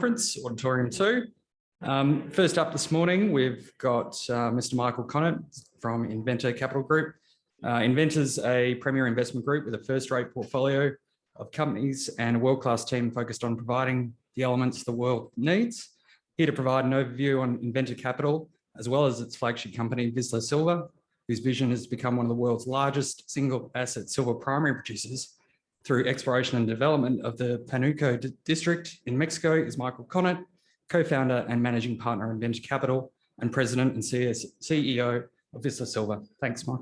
conference, Auditorium 2. First up this morning, we've got Mr. Michael Connett from Inventa Capital Group. Inventa's a premier investment group with a first-rate portfolio of companies and a world-class team focused on providing the elements the world needs. Here to provide an overview on Inventa Capital, as well as its flagship company, Vizsla Silver, whose vision is to become one of the world's largest single-asset silver primary producers through exploration and development of the Panuco district in Mexico, is Michael Connett, co-founder and managing partner in Inventa Capital and president and CEO of Vizsla Silver. Thanks, Mike.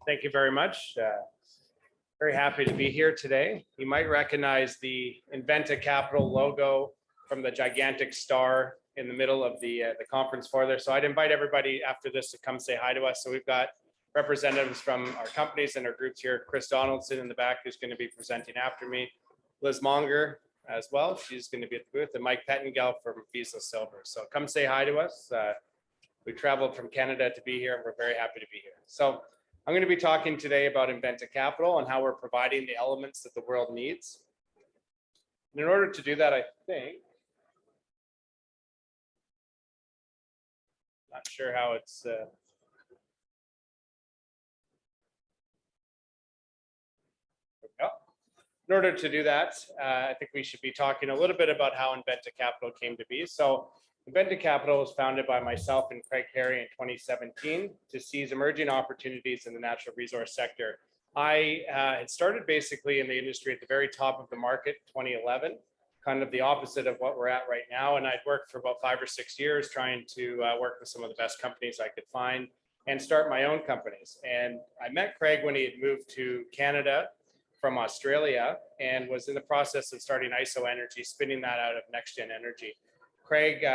Thank you very much. Very happy to be here today. You might recognize the Inventa Capital logo from the gigantic star in the middle of the conference floor there. So I'd invite everybody after this to come say hi to us. So we've got representatives from our companies and our groups here. Chris Donaldson in the back, who's going to be presenting after me. Liz Monger as well. She's going to be at the booth. And Mike Pettengell from Vizsla Silver. So come say hi to us. We traveled from Canada to be here, and we're very happy to be here. So I'm going to be talking today about Inventa Capital and how we're providing the elements that the world needs. And in order to do that, I think, not sure how it's, there we go. In order to do that, I think we should be talking a little bit about how Inventa Capital came to be. So Inventa Capital was founded by myself and Craig Harry in 2017 to seize emerging opportunities in the natural resource sector. I had started basically in the industry at the very top of the market, 2011, kind of the opposite of what we're at right now. And I'd worked for about 5 or 6 years trying to work with some of the best companies I could find and start my own companies. And I met Craig when he had moved to Canada from Australia and was in the process of starting ISO Energy, spinning that out of NextGen Energy. Craig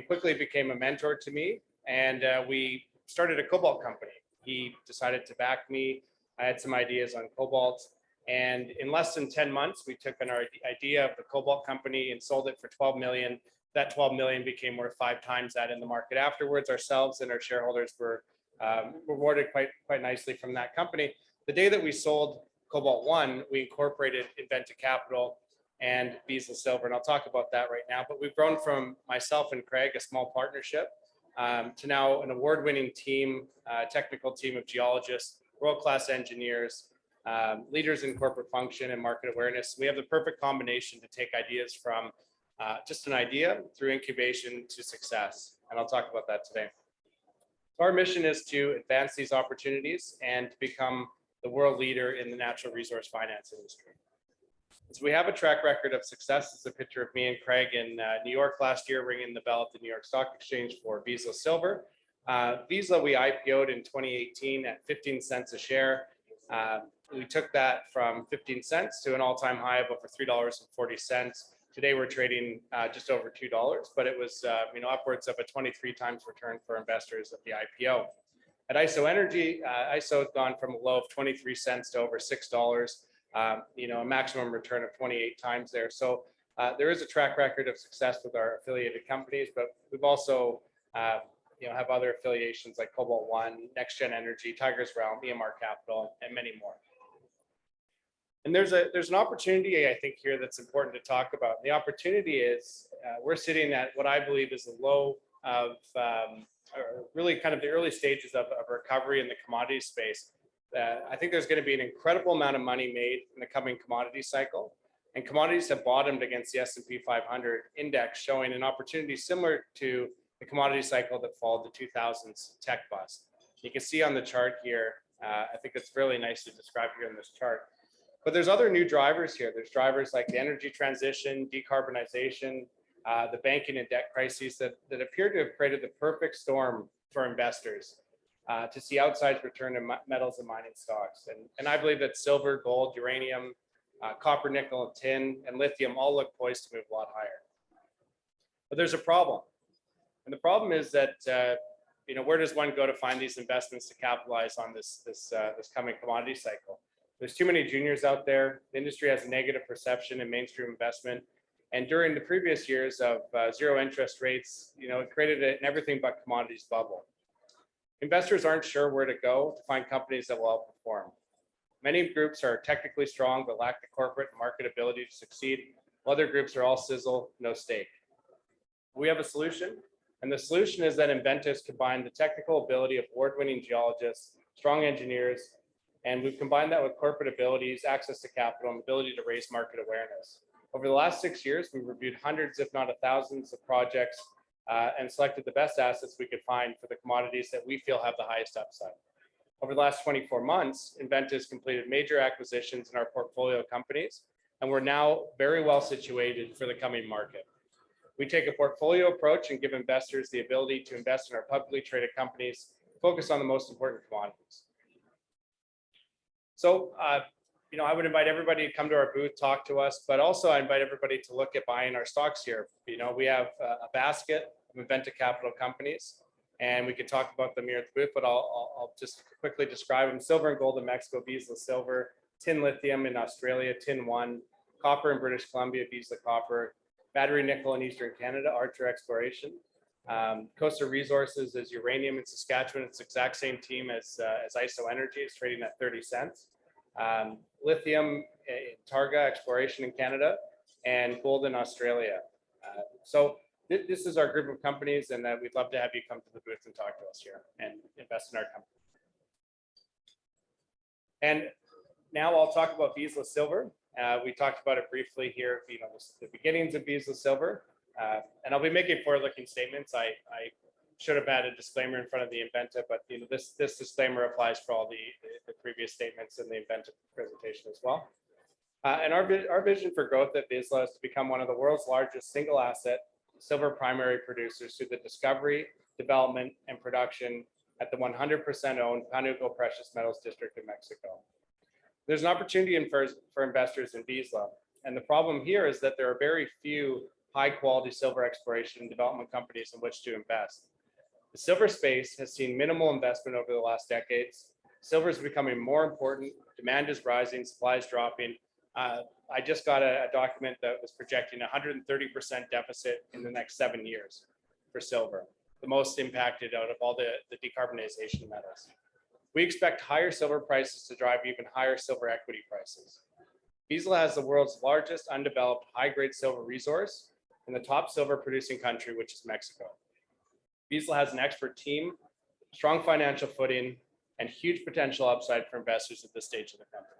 quickly became a mentor to me, and we started a cobalt company. He decided to back me. I had some ideas on cobalt, and in less than 10 months, we took an idea of the cobalt company and sold it for 12 million. That 12 million became worth 5 times that in the market afterwards. Ourselves and our shareholders were rewarded quite nicely from that company. The day that we sold Cobalt One, we incorporated Inventa Capital and Vizsla Silver, and I'll talk about that right now. But we've grown from myself and Craig, a small partnership, to now an award-winning team, technical team of geologists, world-class engineers, leaders in corporate function and market awareness. We have the perfect combination to take ideas from just an idea through incubation to success, and I'll talk about that today. So our mission is to advance these opportunities and to become the world leader in the natural resource finance industry. So we have a track record of success. It's a picture of me and Craig in New York last year, ringing the bell at the New York Stock Exchange for Vizsla Silver. Vizsla, we IPO'd in 2018 at 15 cents a share. We took that from 15 cents to an all-time high of over $3.40. Today we're trading just over $2, but it was upwards of a 23 times return for investors at the IPO. At ISO Energy, ISO has gone from a low of 23 cents to over $6. A maximum return of 28 times there. So there is a track record of success with our affiliated companies, but we've also have other affiliations like Cobalt One, NextGen Energy, Tigers Realm, EMR Capital, and many more. And there's an opportunity, I think, here that's important to talk about. The opportunity is we're sitting at what I believe is a low of really kind of the early stages of recovery in the commodity space. I think there's going to be an incredible amount of money made in the coming commodity cycle, and commodities have bottomed against the S&P 500 index, showing an opportunity similar to the commodity cycle that followed the 2000s tech bust. You can see on the chart here, I think it's really nicely described here in this chart, but there's other new drivers here. There's drivers like the energy transition, decarbonization, the banking and debt crises that appear to have created the perfect storm for investors. To see outsized return in metals and mining stocks. And I believe that silver, gold, uranium, copper, nickel, tin, and lithium all look poised to move a lot higher. But there's a problem. And the problem is that, where does one go to find these investments to capitalize on this coming commodity cycle? There's too many juniors out there. The industry has a negative perception in mainstream investment. And during the previous years of zero interest rates, it created an everything but commodities bubble. Investors aren't sure where to go to find companies that will outperform. Many groups are technically strong but lack the corporate and market ability to succeed. Other groups are all sizzle, no steak. We have a solution, and the solution is that Inventa has combined the technical ability of award-winning geologists, strong engineers, and we've combined that with corporate abilities, access to capital, and ability to raise market awareness. Over the last 6 years, we've reviewed hundreds, if not thousands, of projects and selected the best assets we could find for the commodities that we feel have the highest upside. Over the last 24 months, Inventa has completed major acquisitions in our portfolio companies, and we're now very well situated for the coming market. We take a portfolio approach and give investors the ability to invest in our publicly traded companies, focus on the most important commodities. So, I would invite everybody to come to our booth, talk to us, but also I invite everybody to look at buying our stocks here. We have a basket of Inventa Capital companies, and we can talk about them here at the booth, but I'll just quickly describe them. Silver and gold in Mexico, Vizsla Silver; tin lithium in Australia, Tin One; copper in British Columbia, Vizsla Copper; battery nickel in Eastern Canada, Archer Exploration; Coastal Resources is uranium in Saskatchewan. It's the exact same team as ISO Energy. It's trading at 30 cents. Lithium in Targa Exploration in Canada, and gold in Australia. So this is our group of companies, and we'd love to have you come to the booth and talk to us here and invest in our company. And now I'll talk about Vizsla Silver. We talked about it briefly here, the beginnings of Vizsla Silver, and I'll be making forward-looking statements. I should have had a disclaimer in front of the Inventa, but this disclaimer applies for all the previous statements in the Inventa presentation as well. And our vision for growth at Vizsla is to become one of the world's largest single asset silver primary producers through the discovery, development, and production at the 100% owned Panuco Precious Metals District in Mexico. There's an opportunity for investors in Vizsla, and the problem here is that there are very few high-quality silver exploration and development companies in which to invest. The silver space has seen minimal investment over the last decades. Silver is becoming more important. Demand is rising. Supply is dropping. I just got a document that was projecting 130% deficit in the next 7 years for silver, the most impacted out of all the decarbonization metals. We expect higher silver prices to drive even higher silver equity prices. Vizsla has the world's largest undeveloped high-grade silver resource in the top silver producing country, which is Mexico. Vizsla has an expert team, strong financial footing, and huge potential upside for investors at this stage of the company.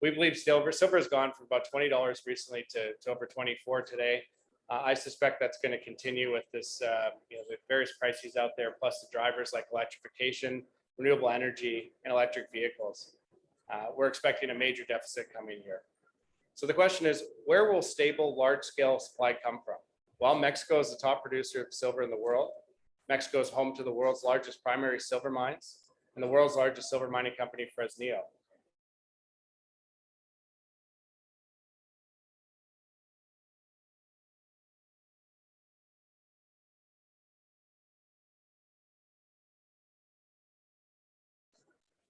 We believe silver has gone from about $20 recently to over 24 today. I suspect that's going to continue with this, the various crises out there, plus the drivers like electrification, renewable energy, and electric vehicles. We're expecting a major deficit coming here. So the question is, where will stable, large-scale supply come from? Well, Mexico is the top producer of silver in the world. Mexico is home to the world's largest primary silver mines and the world's largest silver mining company, Fresnillo.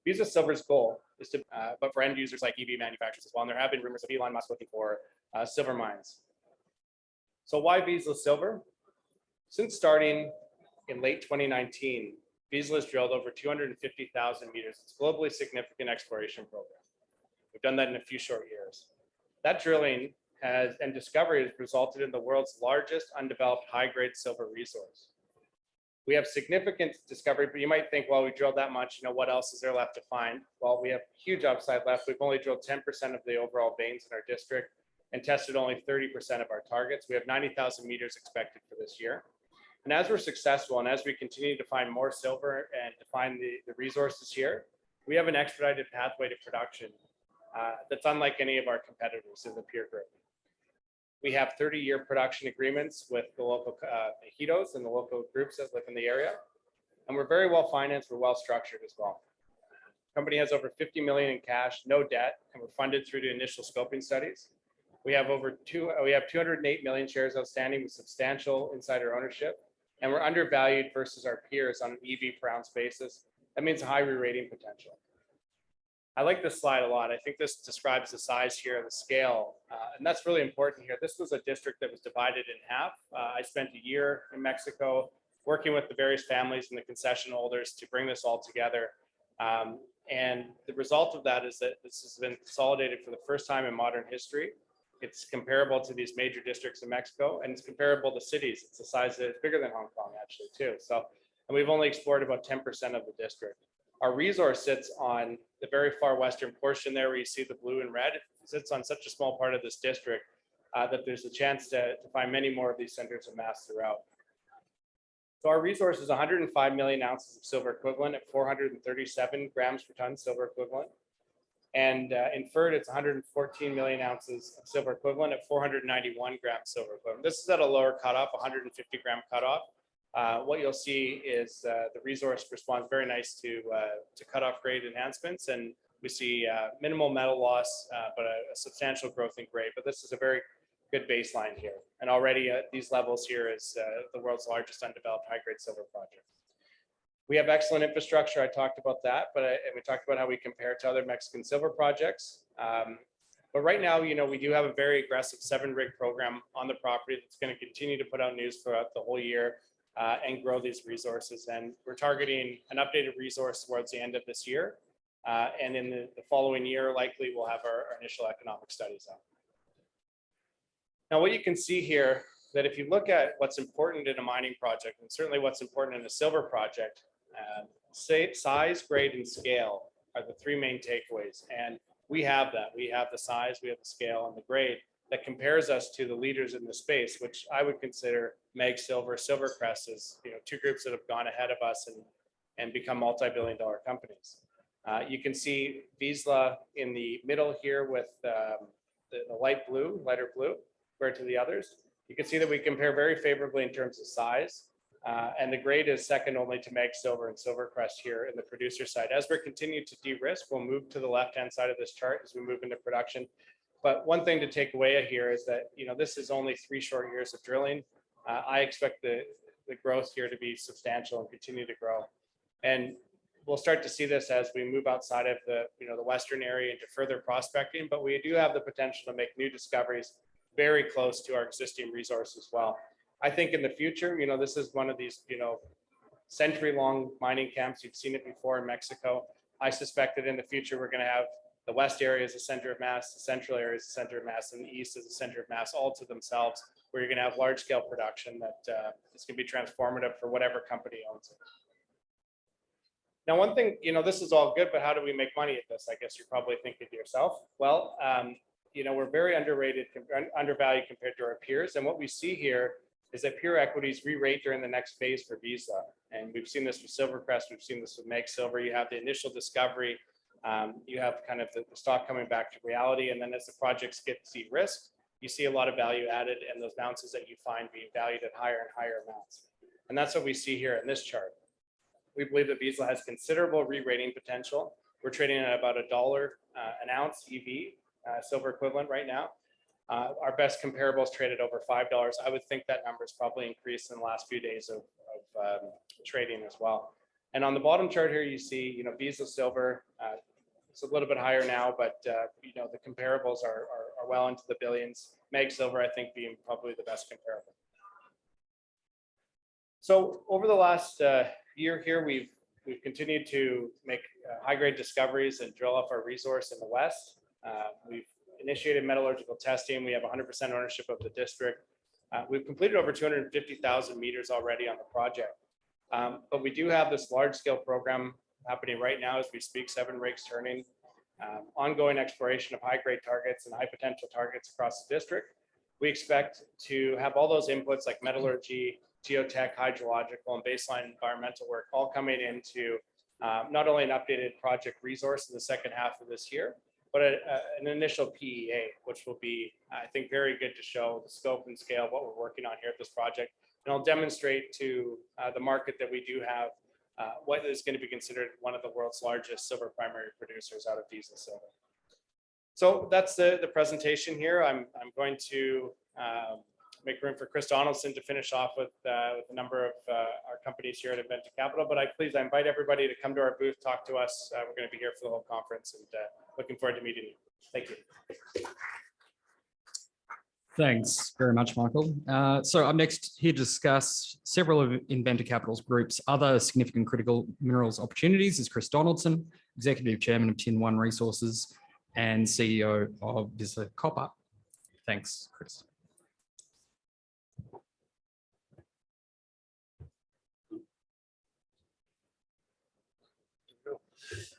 Vizsla Silver's goal is to, but for end users like EV manufacturers as well, and there have been rumors of Elon Musk looking for silver mines. So why Vizsla Silver? Since starting in late 2019, Vizsla has drilled over 250,000 meters. It's a globally significant exploration program. We've done that in a few short years. That drilling and discovery has resulted in the world's largest undeveloped high-grade silver resource. We have significant discovery, but you might think, well, we drilled that much, what else is there left to find? Well, we have huge upside left. We've only drilled 10% of the overall veins in our district and tested only 30% of our targets. We have 90,000 meters expected for this year. And as we're successful and as we continue to find more silver and to find the resources here, we have an expedited pathway to production that's unlike any of our competitors in the peer group. We have 30-year production agreements with the local ejidos and the local groups that live in the area. And we're very well financed, we're well structured as well. The company has over 50 million in cash, no debt, and we're funded through the initial scoping studies. We have 208 million shares outstanding with substantial insider ownership, and we're undervalued versus our peers on an EV per ounce basis. That means high re-rating potential. I like this slide a lot. I think this describes the size here and the scale, and that's really important here. This was a district that was divided in half. I spent a year in Mexico working with the various families and the concession holders to bring this all together. And the result of that is that this has been consolidated for the first time in modern history. It's comparable to these major districts in Mexico, and it's comparable to cities. It's the size, it's bigger than Hong Kong actually too. So, and we've only explored about 10% of the district. Our resource sits on the very far western portion there where you see the blue and red. It sits on such a small part of this district that there's a chance to find many more of these centers of mass throughout. So our resource is 105 million ounces of silver equivalent at 437 grams per ton silver equivalent. And inferred, it's 114 million ounces of silver equivalent at 491 grams silver equivalent. This is at a lower cutoff, 150 gram cutoff. What you'll see is the resource responds very nice to cutoff grade enhancements, and we see minimal metal loss, but a substantial growth in grade. But this is a very good baseline here. And already at these levels here is the world's largest undeveloped high-grade silver project. We have excellent infrastructure. I talked about that, and we talked about how we compare to other Mexican silver projects. But right now, you know, we do have a very aggressive 7-rig program on the property that's going to continue to put out news throughout the whole year and grow these resources. And we're targeting an updated resource towards the end of this year. And in the following year, likely we'll have our initial economic studies out. Now, what you can see here, that if you look at what's important in a mining project, and certainly what's important in a silver project, size, grade, and scale are the 3 main takeaways. And we have that. We have the size, we have the scale, and the grade that compares us to the leaders in the space, which I would consider Meg Silver, Silvercrest as, you know, 2 groups that have gone ahead of us and become multi-billion-dollar companies. You can see Vizsla in the middle here with the lighter blue, compared to the others. You can see that we compare very favorably in terms of size, and the grade is second only to Meg Silver and Silvercrest here in the producer side. As we're continuing to de-risk, we'll move to the left-hand side of this chart as we move into production. But one thing to take away here is that, you know, this is only 3 short years of drilling. I expect the growth here to be substantial and continue to grow. And we'll start to see this as we move outside of the western area into further prospecting, but we do have the potential to make new discoveries very close to our existing resource as well. I think in the future, you know, this is one of these, you know, century-long mining camps. You've seen it before in Mexico. I suspect that in the future, we're going to have the west area as a center of mass, the central area as a center of mass, and the east as a center of mass, all to themselves, where you're going to have large-scale production that is going to be transformative for whatever company owns it. Now, one thing, you know, this is all good, but how do we make money at this? I guess you're probably thinking to yourself, well, you know, we're very undervalued compared to our peers. And what we see here is that pure equities re-rate during the next phase for Vizsla. And we've seen this with Silvercrest, we've seen this with Meg Silver. You have the initial discovery, you have kind of the stock coming back to reality. And then as the projects get de-risked, you see a lot of value added and those ounces that you find being valued at higher and higher amounts. And that's what we see here in this chart. We believe that Vizsla has considerable re-rating potential. We're trading at about $1 an ounce EV, silver equivalent right now. Our best comparables traded over $5. I would think that number has probably increased in the last few days of trading as well. And on the bottom chart here, you see, you know, Vizsla Silver, it's a little bit higher now, but you know, the comparables are well into the billions. Meg Silver, I think, being probably the best comparable. So over the last year here, we've continued to make high-grade discoveries and drill off our resource in the west. We've initiated metallurgical testing. We have 100% ownership of the district. We've completed over 250,000 meters already on the project. But we do have this large-scale program happening right now as we speak, 7 rigs turning, ongoing exploration of high-grade targets and high-potential targets across the district. We expect to have all those inputs like metallurgy, geotech, hydrological, and baseline environmental work all coming into not only an updated project resource in the second half of this year, but an initial PEA, which will be, I think, very good to show the scope and scale of what we're working on here at this project. And I'll demonstrate to the market that we do have what is going to be considered one of the world's largest silver primary producers out of Vizsla Silver. So that's the presentation here. I'm going to make room for Chris Donaldson to finish off with a number of our companies here at Inventa Capital. But I invite everybody to come to our booth, talk to us. We're going to be here for the whole conference, and looking forward to meeting you. Thank you. Thanks very much, Michael. So I'm next here to discuss several of Inventa Capital's group's other significant critical minerals opportunities is Chris Donaldson. Executive Chairman of Tin One Resources and CEO of Vizsla Copper. Thanks, Chris.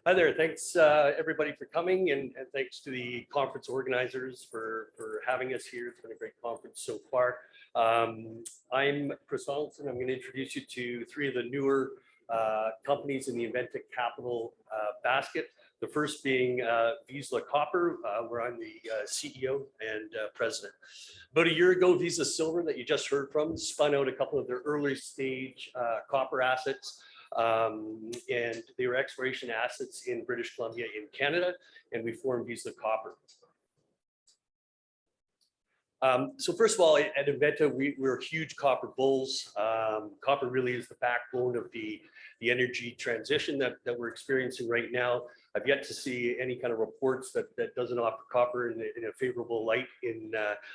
Hi there. Thanks everybody for coming, and thanks to the conference organizers for having us here. It's been a great conference so far. I'm Chris Donaldson. I'm going to introduce you to three of the newer companies in the Inventa Capital basket. The first being Vizsla Copper, where I'm the CEO and president. About a year ago, Vizsla Silver, that you just heard from, spun out a couple of their early stage copper assets. And they were exploration assets in British Columbia in Canada, and we formed Vizsla Copper. So first of all, at Inventa, we're huge copper bulls. Copper really is the backbone of the energy transition that we're experiencing right now. I've yet to see any kind of reports that doesn't offer copper in a favorable light in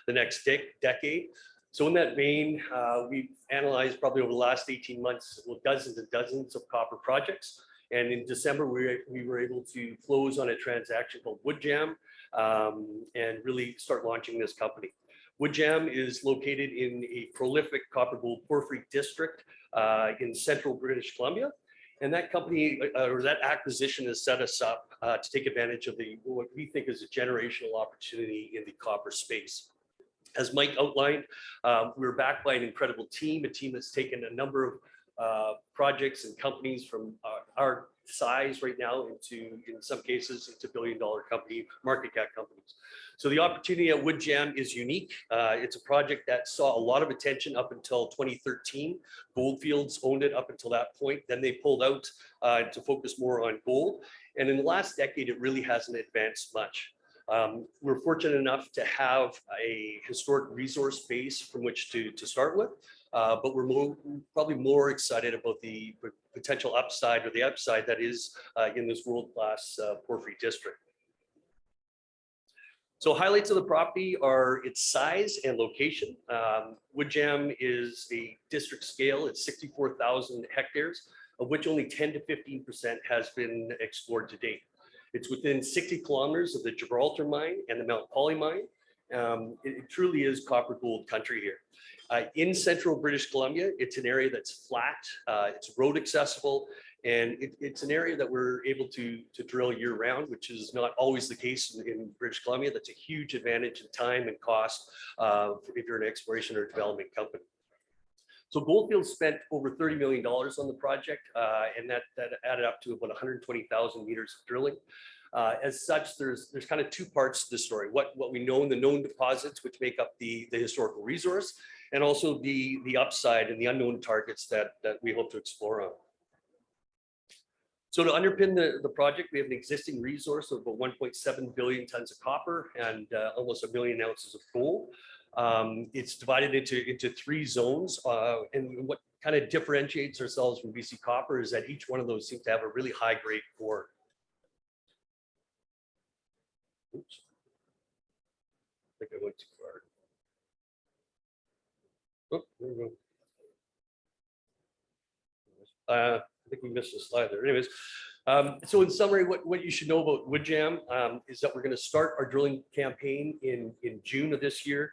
the next decade. So in that vein, we've analyzed probably over the last 18 months, dozens and dozens of copper projects. And in December, we were able to close on a transaction called Woodjam and really start launching this company. Woodjam is located in a prolific copper gold porphyry district in central British Columbia. And that company, or that acquisition, has set us up to take advantage of what we think is a generational opportunity in the copper space. As Mike outlined, we're backed by an incredible team, a team that's taken a number of projects and companies from our size right now into, in some cases, into billion-dollar company, market cap companies. So the opportunity at Woodjam is unique. It's a project that saw a lot of attention up until 2013. Goldfields owned it up until that point. Then they pulled out to focus more on gold. And in the last decade, it really hasn't advanced much. We're fortunate enough to have a historic resource base from which to start with, but we're probably more excited about the potential upside, or the upside that is in this world-class porphyry district. So highlights of the property are its size and location. Woodjam is a district scale. It's 64,000 hectares, of which only 10 to 15% has been explored to date. It's within 60 kilometers of the Gibraltar mine and the Mount Polley mine. It truly is copper gold country here. In central British Columbia, it's an area that's flat, it's road accessible, and it's an area that we're able to drill year round, which is not always the case in British Columbia. That's a huge advantage in time and cost if you're an exploration or development company. So Goldfields spent over $30 million on the project, and that added up to about 120,000 meters of drilling. As such, there's kind of two parts to the story: what we know in the known deposits, which make up the historical resource, and also the upside and the unknown targets that we hope to explore on. So to underpin the project, we have an existing resource of about 1.7 billion tons of copper and almost 1 million ounces of gold. It's divided into three zones, and what kind of differentiates ourselves from BC Copper is that each one of those seems to have a really high grade core. Oops, I think I went too far. Oh, there we go. I think we missed a slide there. Anyways, so in summary, what you should know about Woodjam is that we're going to start our drilling campaign in June of this year.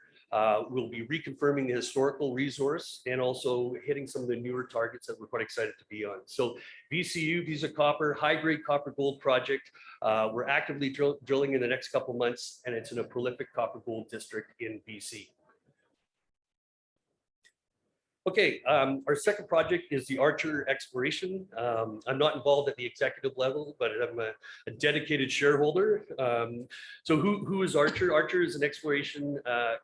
We'll be reconfirming the historical resource and also hitting some of the newer targets that we're quite excited to be on. So VCU, Vizsla Copper, high-grade copper gold project. We're actively drilling in the next couple of months, and it's in a prolific copper gold district in BC. Okay, our second project is the Archer Exploration. I'm not involved at the executive level, but I'm a dedicated shareholder. So who is Archer? Archer is an exploration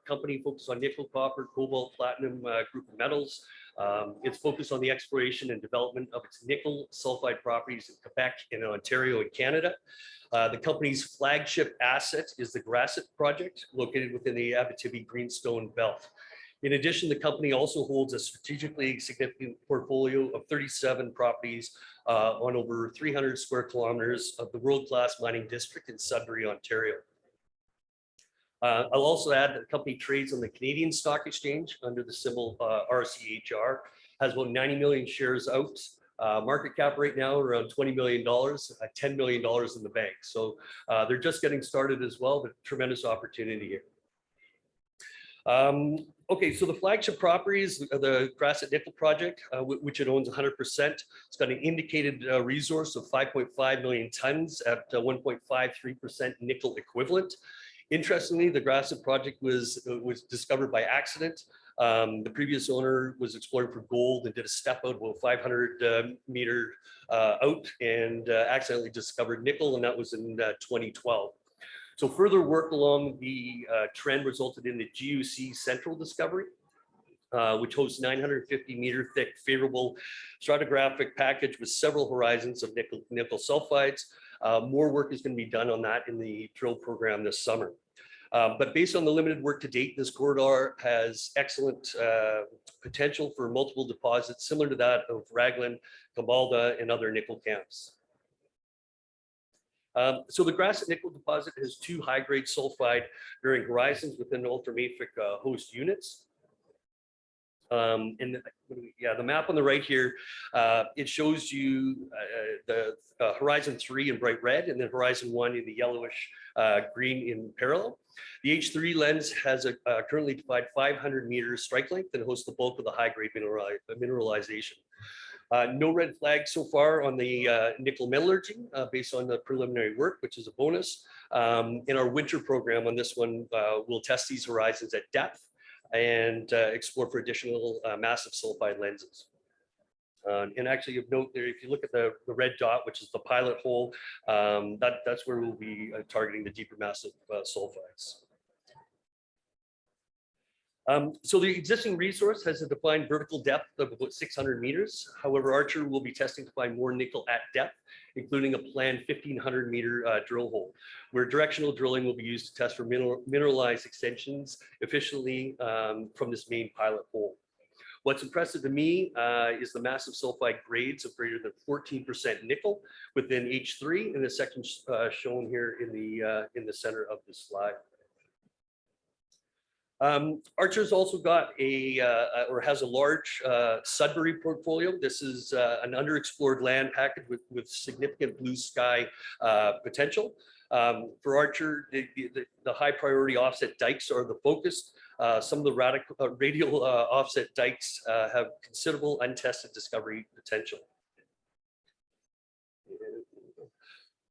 company focused on nickel, copper, cobalt, platinum group of metals. It's focused on the exploration and development of its nickel sulfide properties in Quebec and Ontario and Canada. The company's flagship asset is the Grasset project, located within the Abitibi Greenstone Belt. In addition, the company also holds a strategically significant portfolio of 37 properties on over 300 square kilometers of the world-class mining district in Sudbury, Ontario. I'll also add that the company trades on the Canadian Stock Exchange under the symbol RCHR, has about 90 million shares out Market cap right now around $20 million, $10 million in the bank. So they're just getting started as well, but tremendous opportunity here. Okay, so the flagship property is the Grasset Nickel project, which it owns 100%. It's got an indicated resource of 5.5 million tons at 1.53% nickel equivalent. Interestingly, the Grasset project was discovered by accident. The previous owner was exploring for gold and did a step out about 500 meter out and accidentally discovered nickel, and that was in 2012. So further work along the trend resulted in the GUC Central discovery, which hosts 950 meter thick favorable stratigraphic package with several horizons of nickel sulfides. More work is going to be done on that in the drill program this summer. But based on the limited work to date, this corridor has excellent potential for multiple deposits similar to that of Raglan, Kambalda, and other nickel camps. So the Grasset nickel deposit has two high-grade sulfide bearing horizons within ultramafic host units. And yeah, the map on the right here, it shows you the horizon 3 in bright red and then horizon 1 in the yellowish green in parallel. The H3 lens has a currently defined 500 meters strike length and hosts the bulk of the high-grade mineralization. No red flags so far on the nickel metallurgy based on the preliminary work, which is a bonus. In our winter program on this one, we'll test these horizons at depth and explore for additional massive sulfide lenses. And actually of note there, if you look at the red dot, which is the pilot hole, that's where we'll be targeting the deeper massive sulfides. So the existing resource has a defined vertical depth of about 600 meters. However, Archer will be testing to find more nickel at depth, including a planned 1,500 meter drill hole, where directional drilling will be used to test for mineralized extensions efficiently from this main pilot hole. What's impressive to me is the massive sulfide grades of greater than 14% nickel within H3 in the section shown here in the center of the slide. Archer's also got or has a large Sudbury portfolio. This is an underexplored land package with significant blue sky potential. For Archer, the high priority offset dikes are the focus. Some of the radial offset dikes have considerable untested discovery potential.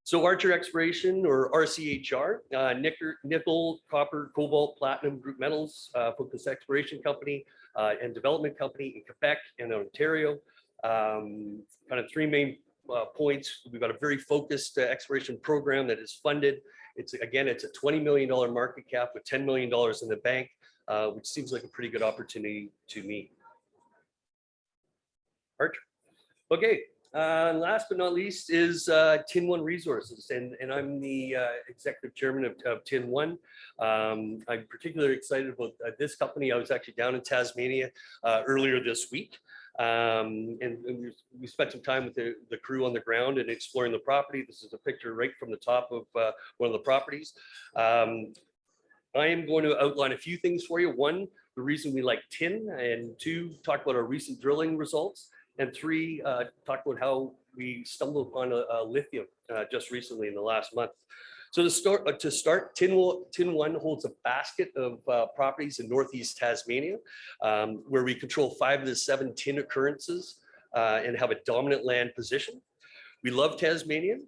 So Archer Exploration, or RCHR, nickel, copper, cobalt, platinum group metals focused exploration company and development company in Quebec and Ontario. Kind of three main points. We've got a very focused exploration program that is funded. It's a $20 million market cap with $10 million in the bank, which seems like a pretty good opportunity to me. Archer. Okay. Last but not least is Tin One Resources, and I'm the executive chairman of Tin One. I'm particularly excited about this company. I was actually down in Tasmania earlier this week, and we spent some time with the crew on the ground and exploring the property. This is a picture right from the top of one of the properties. I am going to outline a few things for you. One, the reason we like tin, and two, talk about our recent drilling results. And three, talk about how we stumbled upon lithium just recently in the last month. So to start, Tin One holds a basket of properties in Northeast Tasmania, where we control 5 of the 7 tin occurrences and have a dominant land position. We love Tasmania,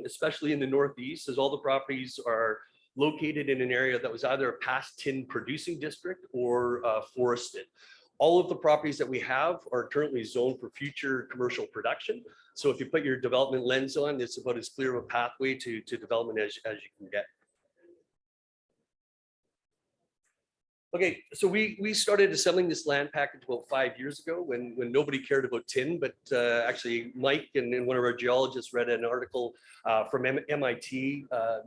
especially in the Northeast, as all the properties are located in an area that was either a past tin producing district or forested. All of the properties that we have are currently zoned for future commercial production. So if you put your development lens on, it's about as clear of a pathway to development as you can get. Okay, so we started assembling this land package about 5 years ago when nobody cared about tin, but actually Mike and one of our geologists read an article from MIT,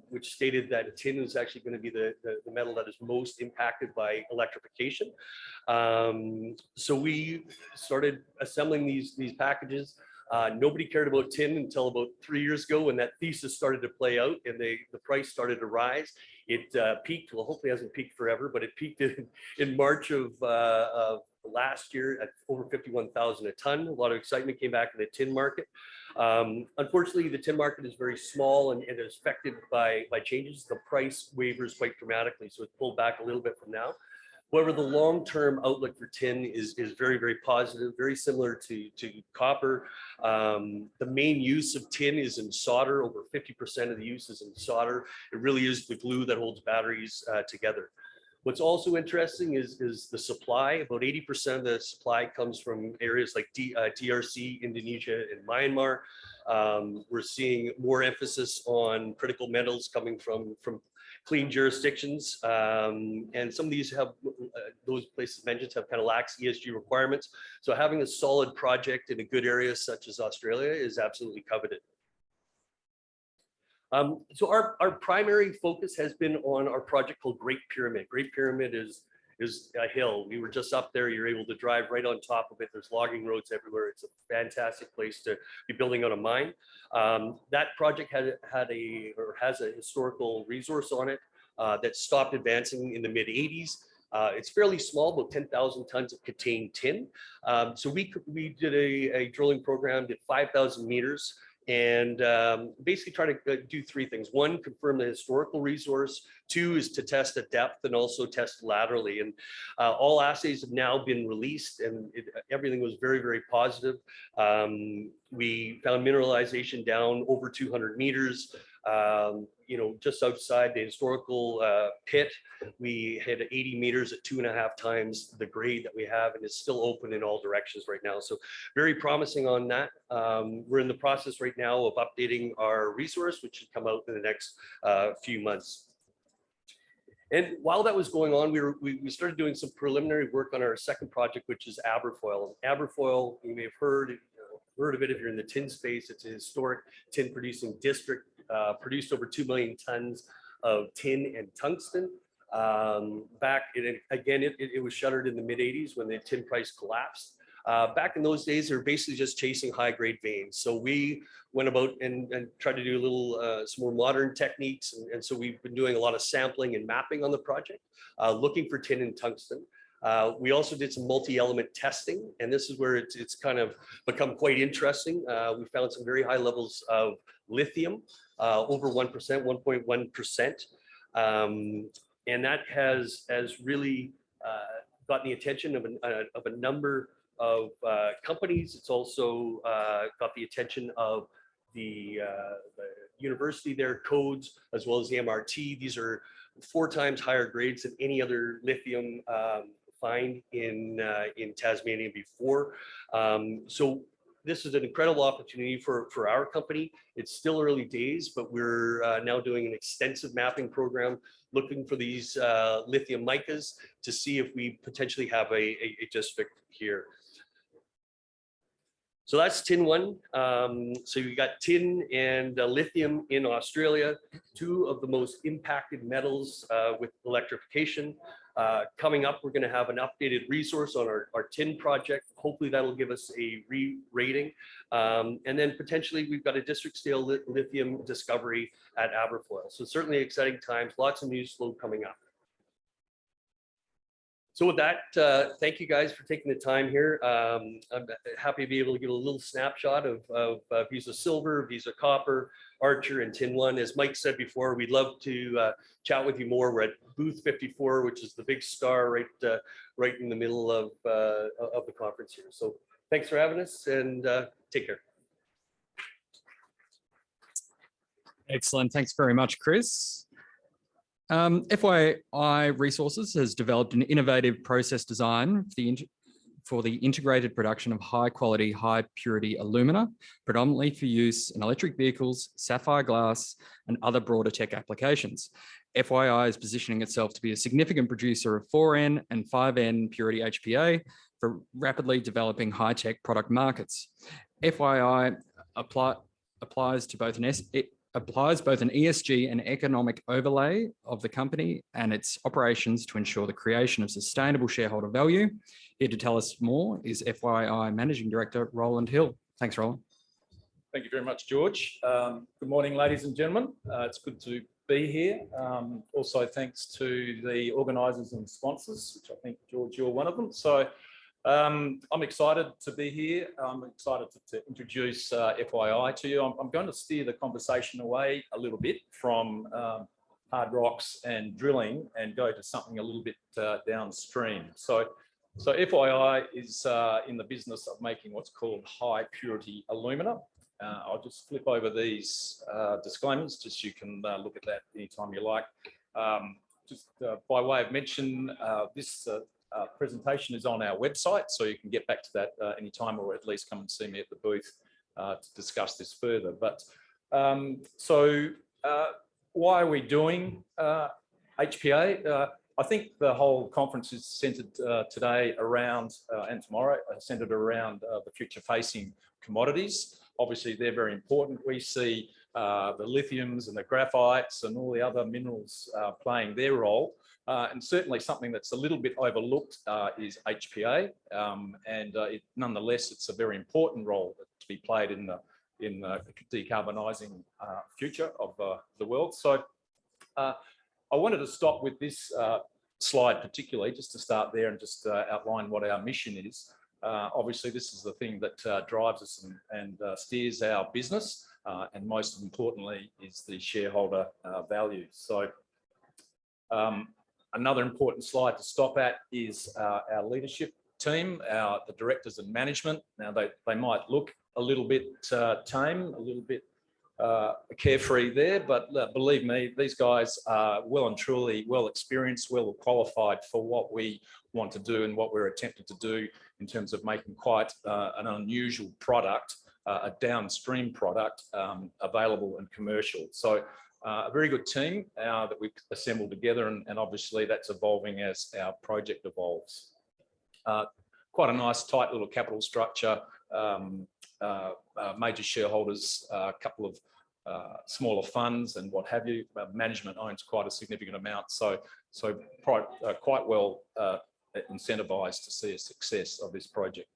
which stated that tin is actually going to be the metal that is most impacted by electrification. So we started assembling these packages. Nobody cared about tin until about 3 years ago when that thesis started to play out and the price started to rise. It peaked, well, hopefully it hasn't peaked forever, but it peaked in March of last year at over 51,000 a ton. A lot of excitement came back in the tin market. Unfortunately, the tin market is very small and is affected by changes. The price wavers quite dramatically, so it's pulled back a little bit from now. However, the long-term outlook for tin is very, very positive, very similar to copper. The main use of tin is in solder. Over 50% of the use is in solder. It really is the glue that holds batteries together. What's also interesting is the supply. About 80% of the supply comes from areas like DRC, Indonesia, and Myanmar. We're seeing more emphasis on critical metals coming from clean jurisdictions, and some of these have, those places mentioned, have kind of lax ESG requirements. So having a solid project in a good area such as Australia is absolutely coveted. So our primary focus has been on our project called Great Pyramid. Great Pyramid is a hill. We were just up there. You're able to drive right on top of it. There's logging roads everywhere. It's a fantastic place to be building on a mine. That project has a historical resource on it that stopped advancing in the mid 80s. It's fairly small, about 10,000 tons of contained tin. So we did a drilling program, did 5,000 meters, and basically try to do three things. One, confirm the historical resource. Two is to test at depth and also test laterally. And all assays have now been released, and everything was very, very positive. We found mineralization down over 200 meters. Just outside the historical pit, we hit 80 meters at 2.5 times the grade that we have, and it's still open in all directions right now. So very promising on that. We're in the process right now of updating our resource, which should come out in the next few months. And while that was going on, we started doing some preliminary work on our second project, which is Aberfoyle. Aberfoyle, you may have heard of it if you're in the tin space. It's a historic tin producing district, produced over 2 million tons of tin and tungsten. It was shuttered in the mid 80s when the tin price collapsed. Back in those days, they were basically just chasing high grade veins. So we went about and tried to do a little some more modern techniques. And so we've been doing a lot of sampling and mapping on the project, looking for tin and tungsten. We also did some multi-element testing, and this is where it's kind of become quite interesting. We found some very high levels of lithium, over 1%, 1.1%. And that has really gotten the attention of a number of companies. It's also got the attention of the university there, Codes, as well as the MRT. These are 4 times higher grades than any other lithium find in Tasmania before. So this is an incredible opportunity for our company. It's still early days, but we're now doing an extensive mapping program, looking for these lithium micas to see if we potentially have a district here. So that's tin one. So you got tin and lithium in Australia, 2 of the most impacted metals with electrification. Coming up, we're going to have an updated resource on our tin project. Hopefully that'll give us a re-rating. And then potentially we've got a district scale lithium discovery at Aberfoyle. So certainly exciting times, lots of news flow coming up. So with that, thank you guys for taking the time here. I'm happy to be able to give a little snapshot of Vizsla Silver, Vizsla Copper, Archer, and Tin One. As Mike said before, we'd love to chat with you more. We're at booth 54, which is the big star right in the middle of the conference here. So thanks for having us, and take care. Excellent. Thanks very much, Chris. FYI Resources has developed an innovative process design for the integrated production of high quality, high purity alumina, predominantly for use in electric vehicles, sapphire glass, and other broader tech applications. FYI is positioning itself to be a significant producer of 4N and 5N purity HPA for rapidly developing high-tech product markets. FYI applies both an ESG and economic overlay of the company and its operations to ensure the creation of sustainable shareholder value. Here to tell us more is FYI Managing Director, Roland Hill. Thanks, Roland. Thank you very much, George. Good morning, ladies and gentlemen. It's good to be here. Also, thanks to the organisers and sponsors, which I think, George, you're one of them. So I'm excited to be here. I'm excited to introduce FYI to you. I'm going to steer the conversation away a little bit from hard rocks and drilling and go to something a little bit downstream. So FYI is in the business of making what's called high purity alumina. I'll just flip over these disclaimers, just so you can look at that anytime you like. Just by way of mention, this presentation is on our website, so you can get back to that anytime, or at least come and see me at the booth to discuss this further. But why are we doing HPA? I think the whole conference is centered today around, and tomorrow, centered around the future-facing commodities. Obviously, they're very important. We see the lithiums and the graphites and all the other minerals playing their role. And certainly something that's a little bit overlooked is HPA. Nonetheless, it's a very important role to be played in the decarbonising future of the world. So I wanted to stop with this slide particularly, just to start there and just outline what our mission is. Obviously, this is the thing that drives us and steers our business, and most importantly is the shareholder value. So another important slide to stop at is our leadership team, the directors and management. Now, they might look a little bit tame, a little bit carefree there, but believe me, these guys are well and truly well experienced, well qualified for what we want to do and what we're attempting to do in terms of making quite an unusual product, a downstream product, available and commercial. So a very good team that we've assembled together, and obviously that's evolving as our project evolves. Quite a nice tight little capital structure, major shareholders, a couple of smaller funds and what have you. Management owns quite a significant amount, so quite well incentivized to see a success of this project.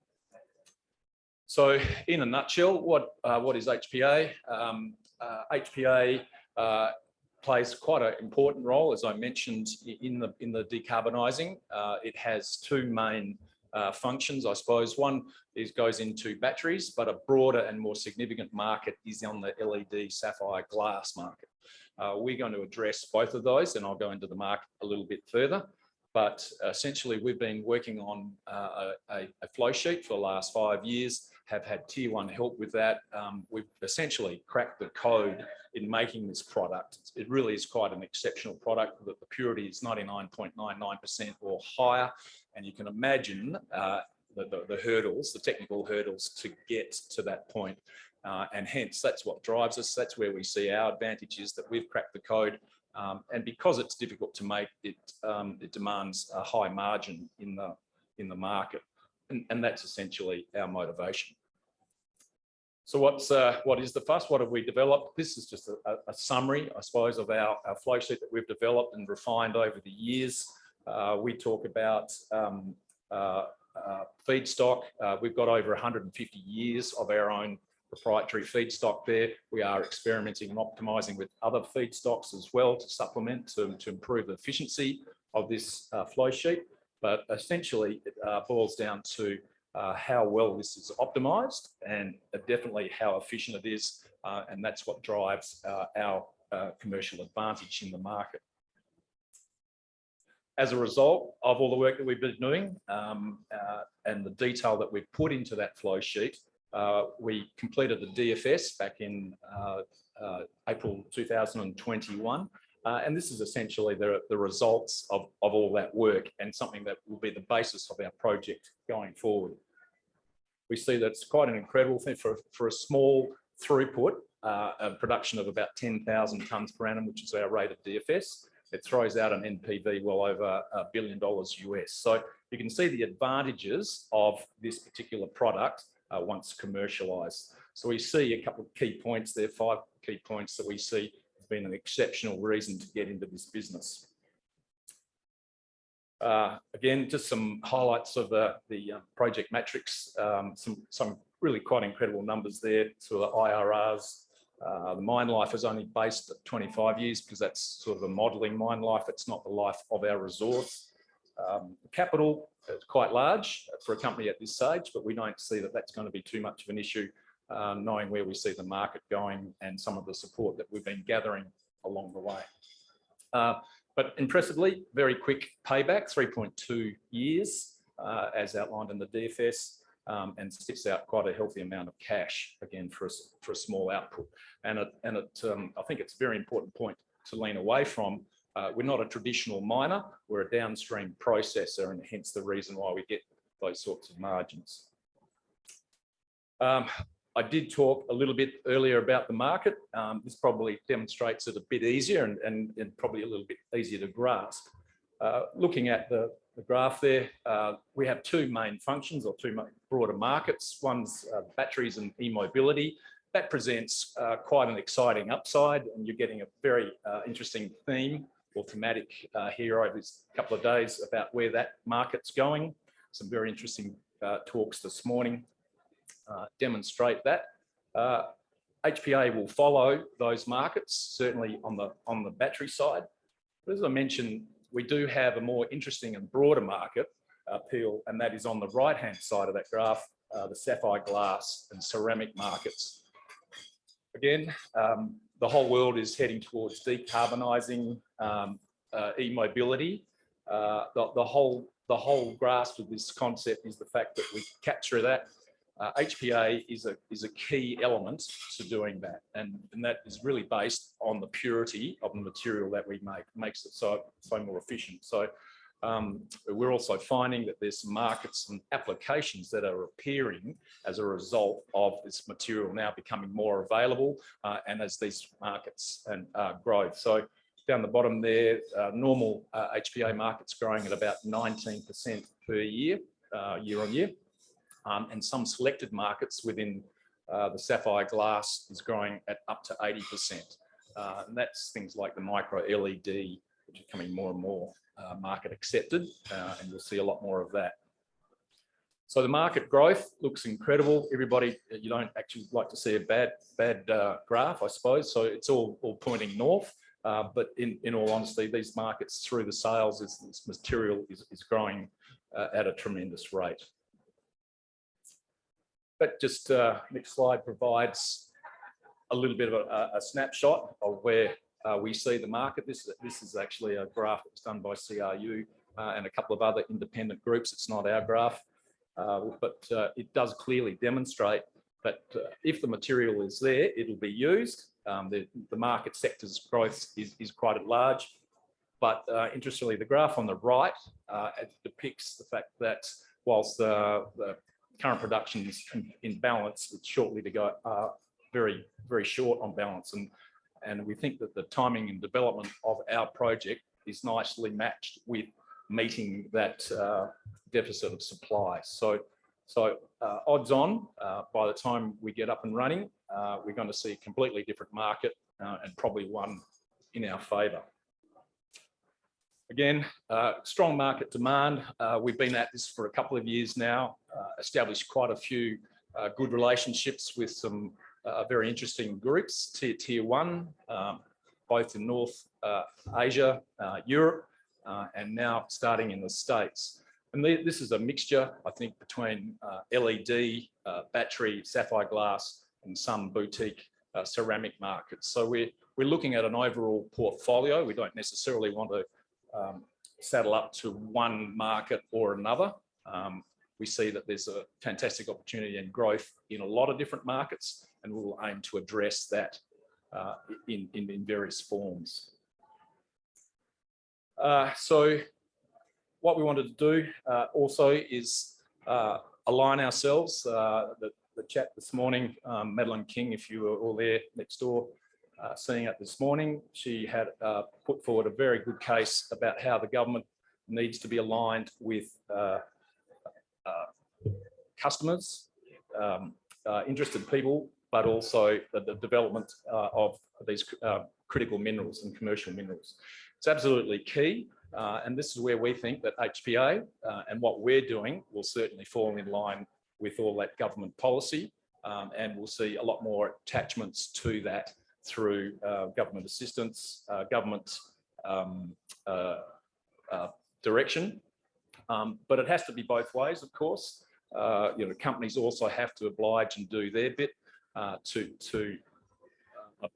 So in a nutshell, what is HPA? HPA plays quite an important role, as I mentioned, in the decarbonising. It has two main functions, I suppose. One goes into batteries, but a broader and more significant market is on the LED sapphire glass market. We're going to address both of those, and I'll go into the market a little bit further. But essentially, we've been working on a flow sheet for the last 5 years, have had tier one help with that. We've essentially cracked the code in making this product. It really is quite an exceptional product. The purity is 99.99% or higher. And you can imagine the hurdles, the technical hurdles to get to that point. And hence, that's what drives us. That's where we see our advantages, that we've cracked the code. And because it's difficult to make, it demands a high margin in the market. And that's essentially our motivation. So what is the fuss? What have we developed? This is just a summary, I suppose, of our flow sheet that we've developed and refined over the years. We talk about feedstock. We've got over 150 years of our own proprietary feedstock there. We are experimenting and optimizing with other feedstocks as well to supplement, to improve the efficiency of this flow sheet. But essentially, it boils down to how well this is optimized and definitely how efficient it is. And that's what drives our commercial advantage in the market. As a result of all the work that we've been doing and the detail that we've put into that flow sheet, we completed the DFS back in April 2021. And this is essentially the results of all that work, and something that will be the basis of our project going forward. We see that's quite an incredible thing for a small throughput, a production of about 10,000 tonnes per annum, which is our rate of DFS. It throws out an NPV well over $1 billion US. So you can see the advantages of this particular product once commercialised. So we see a couple of key points there, 5 key points that we see has been an exceptional reason to get into this business. Again, just some highlights of the project matrix, some really quite incredible numbers there. So the IRRs, the mine life is only based at 25 years because that's sort of a modelling mine life. It's not the life of our resource. Capital is quite large for a company at this stage, but we don't see that that's going to be too much of an issue, knowing where we see the market going and some of the support that we've been gathering along the way. But impressively, very quick payback, 3.2 years, as outlined in the DFS, and spits out quite a healthy amount of cash, again, for a small output. And I think it's a very important point to lean away from. We're not a traditional miner, we're a downstream processor, and hence the reason why we get those sorts of margins. I did talk a little bit earlier about the market. This probably demonstrates it a bit easier and probably a little bit easier to grasp. Looking at the graph there, we have two main functions or two broader markets. One's batteries and e-mobility. That presents quite an exciting upside, and you're getting a very interesting theme or thematic here over this couple of days about where that market's going. Some very interesting talks this morning demonstrate that. HPA will follow those markets, certainly on the battery side. But as I mentioned, we do have a more interesting and broader market appeal, and that is on the right-hand side of that graph, the sapphire glass and ceramic markets. Again, the whole world is heading towards decarbonising e-mobility. The whole grasp of this concept is the fact that we capture that. HPA is a key element to doing that, and that is really based on the purity of the material that we make. It makes it so more efficient. So we're also finding that there's some markets and applications that are appearing as a result of this material now becoming more available, and as these markets grow. So down the bottom there, normal HPA markets growing at about 19% per year, year on year. And some selected markets within the sapphire glass is growing at up to 80%. And that's things like the micro LED, which is becoming more and more market accepted, and you'll see a lot more of that. So the market growth looks incredible. Everybody, you don't actually like to see a bad graph, I suppose. So it's all pointing north. But in all honesty, these markets through the sales, this material is growing at a tremendous rate. But just next slide provides a little bit of a snapshot of where we see the market. This is actually a graph that was done by CRU and a couple of other independent groups. It's not our graph, but it does clearly demonstrate that if the material is there, it'll be used. The market sector's growth is quite large. But interestingly, the graph on the right depicts the fact that whilst the current production is in balance, it's shortly to go very, very short on balance. And we think that the timing and development of our project is nicely matched with meeting that deficit of supply. So odds on, by the time we get up and running, we're going to see a completely different market and probably one in our favour. Again, strong market demand. We've been at this for a couple of years now, established quite a few good relationships with some very interesting groups, tier one, both in North Asia, Europe, and now starting in the States. And this is a mixture, I think, between LED, battery, sapphire glass, and some boutique ceramic markets. So we're looking at an overall portfolio. We don't necessarily want to saddle up to one market or another. We see that there's a fantastic opportunity and growth in a lot of different markets, and we will aim to address that in various forms. So what we wanted to do also is align ourselves. The chat this morning, Madeline King, if you were all there next door, seeing it this morning, she had put forward a very good case about how the government needs to be aligned with customers, interested people, but also the development of these critical minerals and commercial minerals. It's absolutely key, and this is where we think that HPA and what we're doing will certainly fall in line with all that government policy, and we'll see a lot more attachments to that through government assistance, government direction, But it has to be both ways, of course. Companies also have to oblige and do their bit to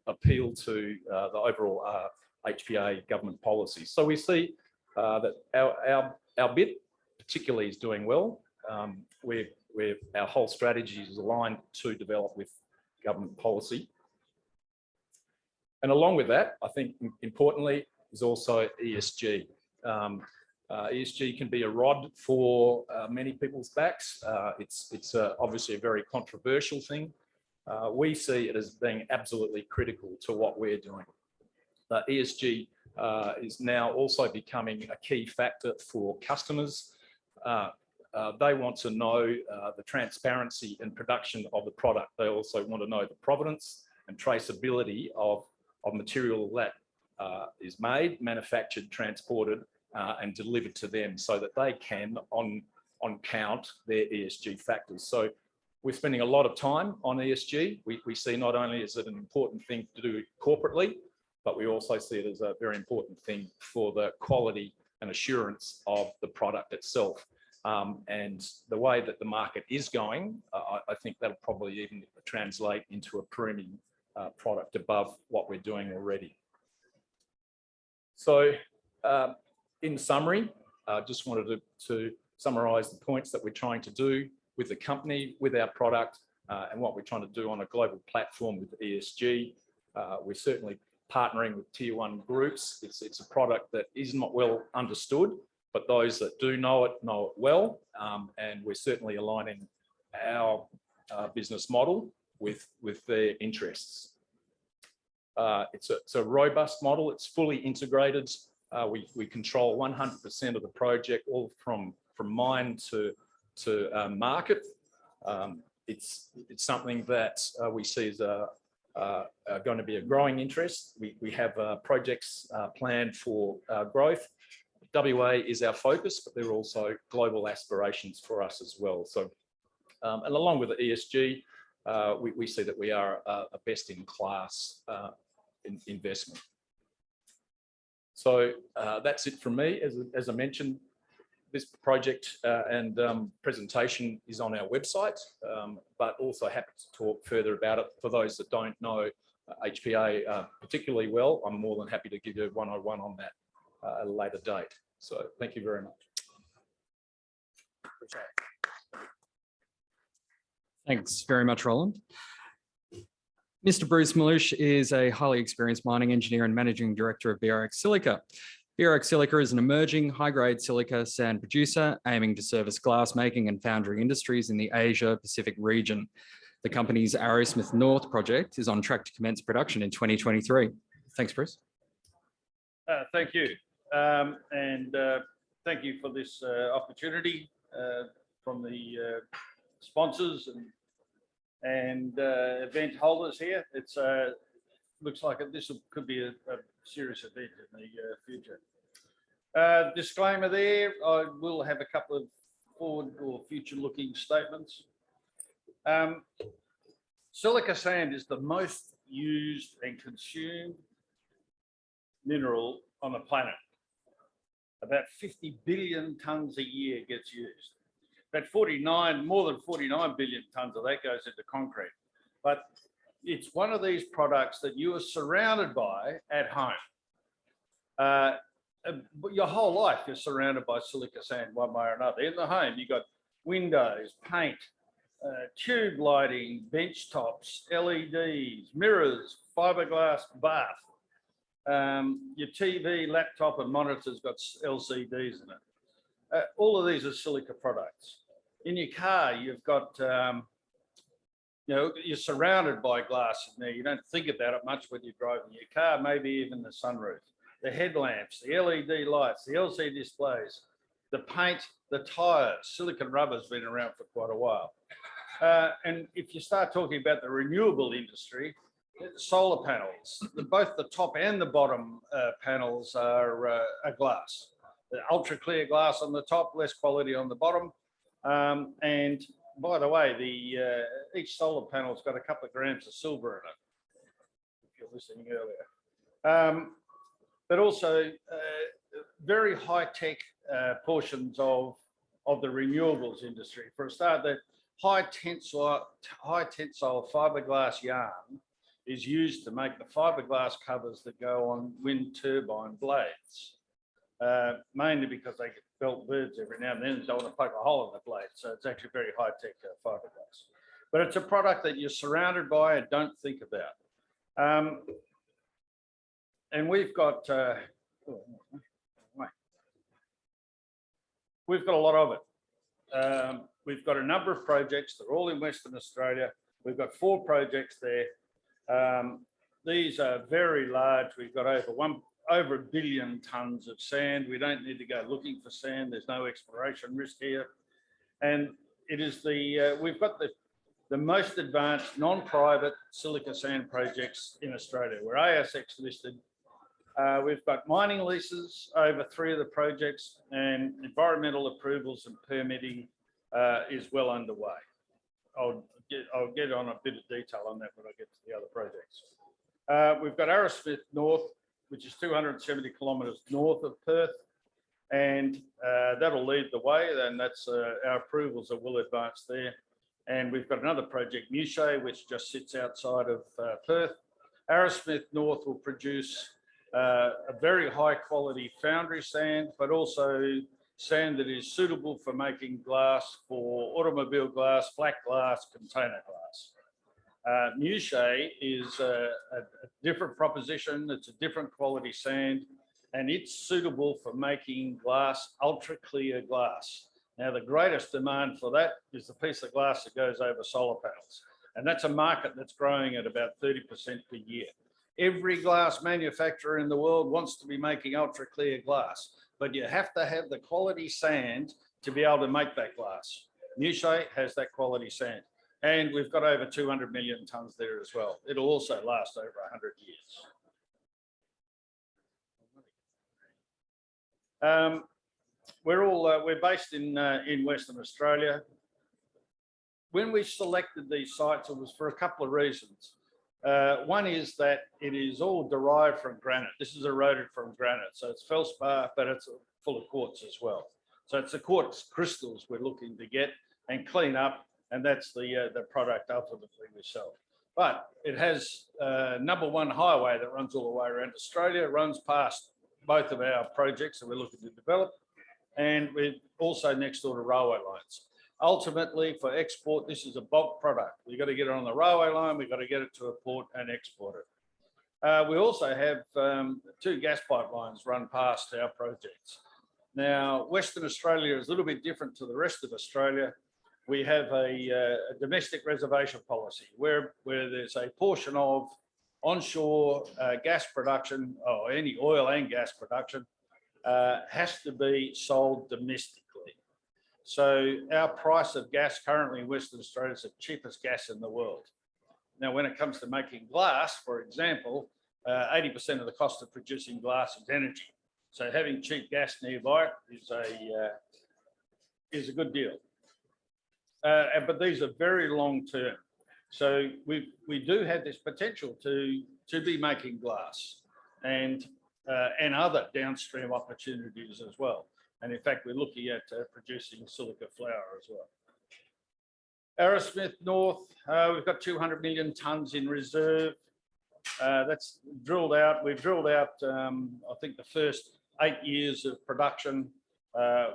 appeal to the overall HPA government policy. So we see that our bit particularly is doing well. Our whole strategy is aligned to develop with government policy. And along with that, I think importantly is also ESG. ESG can be a rod for many people's backs. It's obviously a very controversial thing. We see it as being absolutely critical to what we're doing. ESG is now also becoming a key factor for customers. They want to know the transparency and production of the product. They also want to know the provenance and traceability of material that is made, manufactured, transported, and delivered to them so that they can on count their ESG factors. So we're spending a lot of time on ESG. We see not only is it an important thing to do corporately, but we also see it as a very important thing for the quality and assurance of the product itself. And the way that the market is going, I think that'll probably even translate into a premium product above what we're doing already. So in summary, I just wanted to summarize the points that we're trying to do with the company, with our product, and what we're trying to do on a global platform with ESG. We're certainly partnering with tier one groups. It's a product that is not well understood, but those that do know it well. And we're certainly aligning our business model with their interests. It's a robust model. It's fully integrated. We control 100% of the project, all from mine to market. It's something that we see as going to be a growing interest. We have projects planned for growth. WA is our focus, but there are also global aspirations for us as well. So, and along with the ESG, we see that we are a best-in-class investment. So that's it from me. As I mentioned, this project and presentation is on our website, but also happy to talk further about it. For those that don't know HPA particularly well, I'm more than happy to give you a one-on-one on that at a later date. So thank you very much. Appreciate it. Thanks very much, Roland. Mr. Bruce Malouche is a highly experienced mining engineer and managing director of VRX Silica. VRX Silica is an emerging high-grade silica sand producer aiming to service glass-making and foundry industries in the Asia-Pacific region. The company's Arrowsmith North project is on track to commence production in 2023. Thanks, Bruce. Thank you. Thank you for this opportunity from the sponsors and event holders here. It's looks like this could be a serious event in the future. Disclaimer there, I will have a couple of forward or future-looking statements. Silica sand is the most used and consumed mineral on the planet. About 50 billion tonnes a year gets used. About more than 49 billion tonnes of that goes into concrete. But it's one of these products that you are surrounded by at home. Your whole life you're surrounded by silica sand one way or another. In the home, you've got windows, paint, tube lighting, bench tops, LEDs, mirrors, fiberglass bath. Your TV, laptop and monitors got LCDs in it. All of these are silica products. In your car, you've got, you're surrounded by glass in there. You don't think about it much when you're driving your car, maybe even the sunroof, the headlamps, the LED lights, the LCD displays, the paint, the tires. Silicon rubber's been around for quite a while. And if you start talking about the renewable industry, solar panels, both the top and the bottom panels are glass. The ultra clear glass on the top, less quality on the bottom. And by the way, each solar panel's got a couple of grams of silver in it, if you're listening earlier. But also very high-tech portions of of the renewables industry. For a start, that high tensile fiberglass yarn is used to make the fiberglass covers that go on wind turbine blades, mainly because they get belt birds every now and then and don't want to poke a hole in the blade. So it's actually very high-tech fiberglass. But it's a product that you're surrounded by and don't think about. And we've got a lot of it. We've got a number of projects. They're all in Western Australia. We've got 4 projects there. These are very large. We've got over 1 billion tonnes of sand. We don't need to go looking for sand. There's no exploration risk here. And it is we've got the most advanced non-private silica sand projects in Australia. We're ASX listed. We've got mining leases over 3 of the projects, and environmental approvals and permitting is well underway. I'll get on a bit of detail on that when I get to the other projects. We've got Arrowsmith North, which is 270 kilometres north of Perth, and that'll lead the way, and that's our approvals are well advanced there. And we've got another project, Muche, which just sits outside of Perth. Arrowsmith North will produce a very high quality foundry sand, but also sand that is suitable for making glass for automobile glass, flat glass, container glass. Muche is a different proposition. It's a different quality sand, and it's suitable for making glass, ultra clear glass. Now, the greatest demand for that is the piece of glass that goes over solar panels. And that's a market that's growing at about 30% per year. Every glass manufacturer in the world wants to be making ultra clear glass, but you have to have the quality sand to be able to make that glass. Muche has that quality sand. And we've got over 200 million tonnes there as well. It'll also last over 100 years. We're based in Western Australia. When we selected these sites, it was for a couple of reasons. One is that it is all derived from granite. This is eroded from granite, so it's feldspar, but it's full of quartz as well. So it's the quartz crystals we're looking to get and clean up, and that's the product ultimately we sell. But it has #1 highway that runs all the way around Australia, runs past both of our projects that we're looking to develop, and we're also next door to railway lines. Ultimately, for export, this is a bulk product. We've got to get it on the railway line, we've got to get it to a port and export it. We also have 2 gas pipelines run past our projects. Now, Western Australia is a little bit different to the rest of Australia. We have a domestic reservation policy where there's a portion of onshore gas production, or any oil and gas production, has to be sold domestically. So our price of gas currently in Western Australia is the cheapest gas in the world. Now, when it comes to making glass, for example, 80% of the cost of producing glass is energy. So having cheap gas nearby is a good deal. But these are very long term. So we do have this potential to be making glass and other downstream opportunities as well. And in fact, we're looking at producing silica flour as well. Arrowsmith North, we've got 200 million tonnes in reserve. That's drilled out. We've drilled out, I think, the first 8 years of production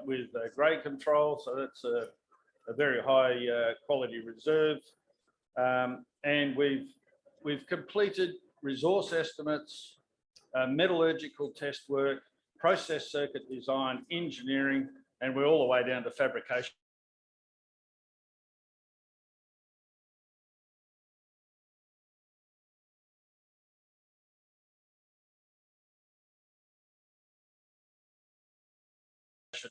with grade control. So that's a very high quality reserve. And we've completed resource estimates, metallurgical test work, process circuit design, engineering, and we're all the way down to fabrication.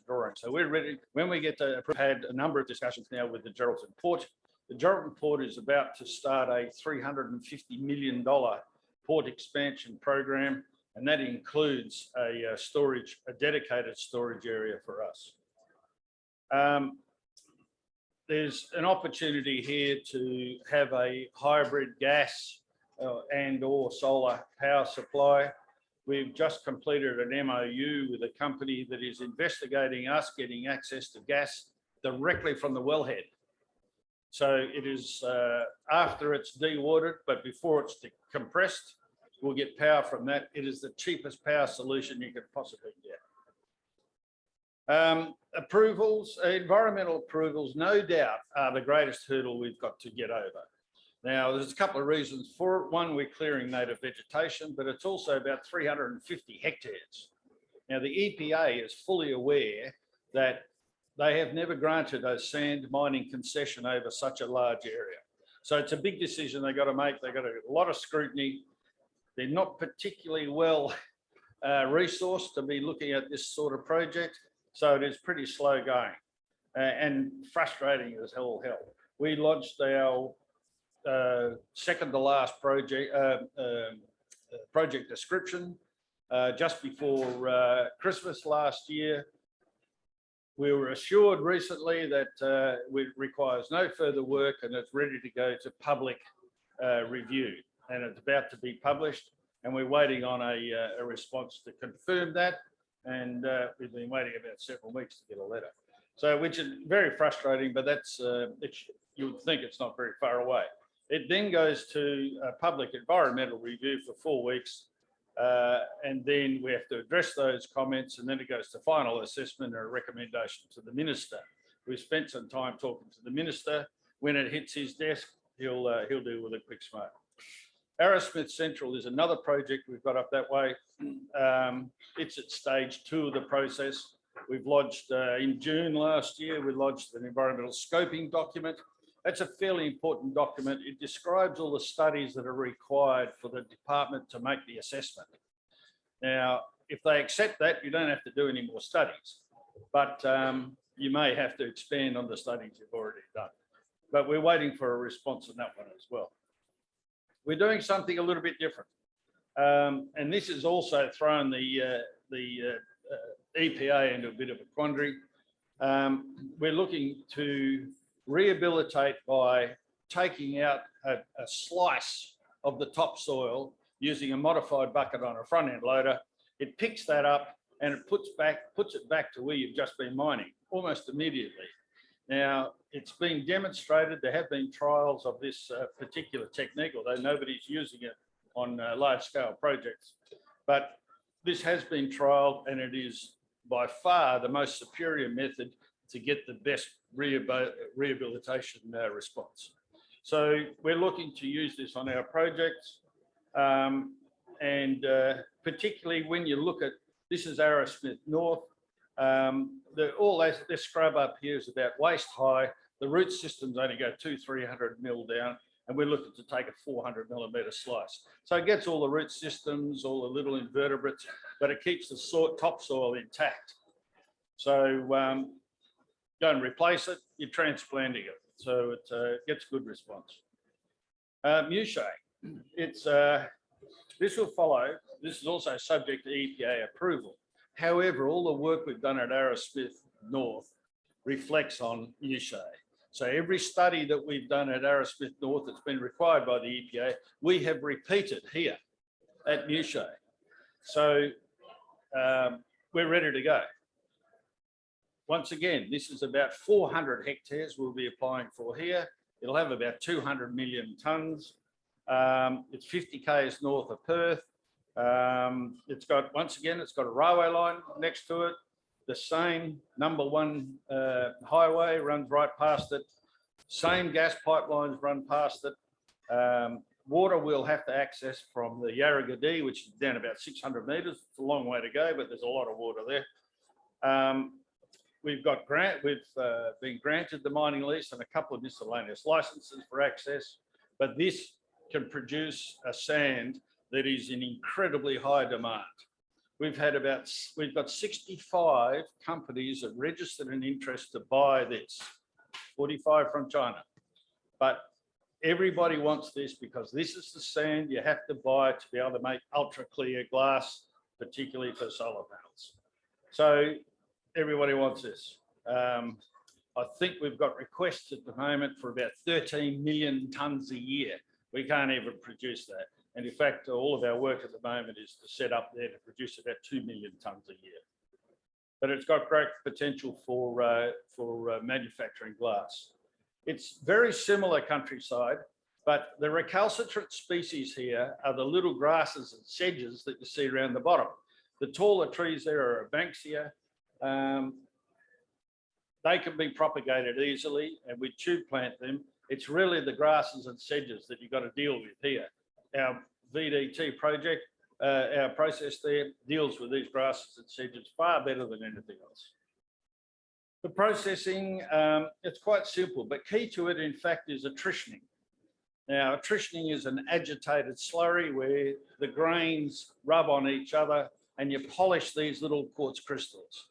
Drawing. So we're ready. When we get to, we've had a number of discussions now with the Geraldton Port. The Geraldton Port is about to start a $350 million port expansion program, and that includes a dedicated storage area for us. There's an opportunity here to have a hybrid gas and or solar power supply. we've just completed an MOU with a company that is investigating us getting access to gas directly from the wellhead. So it is after it's dewatered, but before it's compressed, we'll get power from that. It is the cheapest power solution you could possibly get. Approvals, environmental approvals, no doubt are the greatest hurdle we've got to get over. Now, there's a couple of reasons for it. One, we're clearing native vegetation, but it's also about 350 hectares. Now, the EPA is fully aware that they have never granted a sand mining concession over such a large area. So it's a big decision they've got to make. They've got a lot of scrutiny. They're not particularly well resourced to be looking at this sort of project. So it is pretty slow going and frustrating as hell. We lodged our second to last project description just before Christmas last year. We were assured recently that it requires no further work and it's ready to go to public review, and it's about to be published, and we're waiting on a response to confirm that, and we've been waiting about several weeks to get a letter. So, which is very frustrating, but that's you would think it's not very far away. It then goes to a public environmental review for 4 weeks, and then we have to address those comments, and then it goes to final assessment or a recommendation to the minister. We've spent some time talking to the minister. When it hits his desk, he'll deal with it quick smart. Arrowsmith Central is another project we've got up that way. It's at stage 2 of the process. We've lodged in June last year, we lodged an environmental scoping document. That's a fairly important document. It describes all the studies that are required for the department to make the assessment. Now, if they accept that, you don't have to do any more studies, but you may have to expand on the studies you've already done. But we're waiting for a response on that one as well. We're doing something a little bit different. And this has also thrown the EPA into a bit of a quandary. We're looking to rehabilitate by taking out a slice of the topsoil using a modified bucket on a front end loader. It picks that up and it puts it back to where you've just been mining almost immediately. Now, it's been demonstrated, there have been trials of this particular technique, although nobody's using it on large scale projects. But this has been trialed, and it is by far the most superior method to get the best rehabilitation response. So we're looking to use this on our projects. And particularly when you look at, this is Arrowsmith North, all this scrub up here is about waist high. The root systems only go 200-300 mil down, and we're looking to take a 400 millimeter slice. So it gets all the root systems, all the little invertebrates, but it keeps the topsoil intact. So don't replace it, you're transplanting it. So it gets good response. Muche, this will follow. This is also subject to EPA approval. However, all the work we've done at Arrowsmith North reflects on Muche. So every study that we've done at Arrowsmith North that's been required by the EPA, we have repeated here at Muche. So we're ready to go. Once again, this is about 400 hectares we'll be applying for here. It'll have about 200 million tonnes. It's 50 k's north of Perth. It's got, once again, it's got a railway line next to it. The same #1 highway runs right past it. Same gas pipelines run past it. Water we'll have to access from the Yarragadee, which is down about 600 metres. It's a long way to go, but there's a lot of water there. We've been granted the mining lease and a couple of miscellaneous licenses for access, but this can produce a sand that is in incredibly high demand. We've got 65 companies that registered an interest to buy this, 45 from China. But everybody wants this because this is the sand you have to buy to be able to make ultra clear glass, particularly for solar panels. So everybody wants this. I think we've got requests at the moment for about 13 million tonnes a year. We can't even produce that. And in fact, all of our work at the moment is to set up there to produce about 2 million tonnes a year. But it's got great potential for manufacturing glass. It's very similar countryside, but the recalcitrant species here are the little grasses and sedges that you see around the bottom. The taller trees there are Banksia. They can be propagated easily, and we tube plant them. It's really the grasses and sedges that you've got to deal with here. Our VDT project, our process there deals with these grasses and sedges far better than anything else. The processing, it's quite simple, but key to it, in fact, is attritioning. Now, attritioning is an agitated slurry where the grains rub on each other and you polish these little quartz crystals.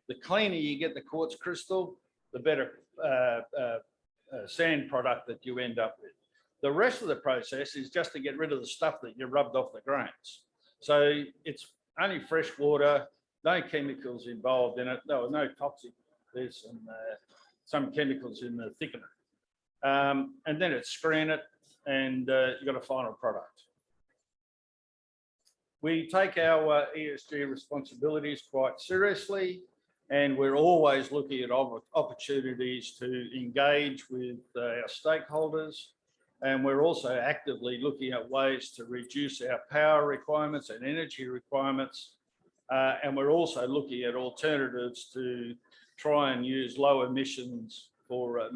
The cleaner you get the quartz crystal, the better sand product that you end up with. The rest of the process is just to get rid of the stuff that you rubbed off the grains. So it's only fresh water, no chemicals involved in it, no toxic. There's some chemicals in the thickener. And then it's screen it and you've got a final product. We take our ESG responsibilities quite seriously, and we're always looking at opportunities to engage with our stakeholders. And we're also actively looking at ways to reduce our power requirements and energy requirements. And we're also looking at alternatives to try and use low emissions for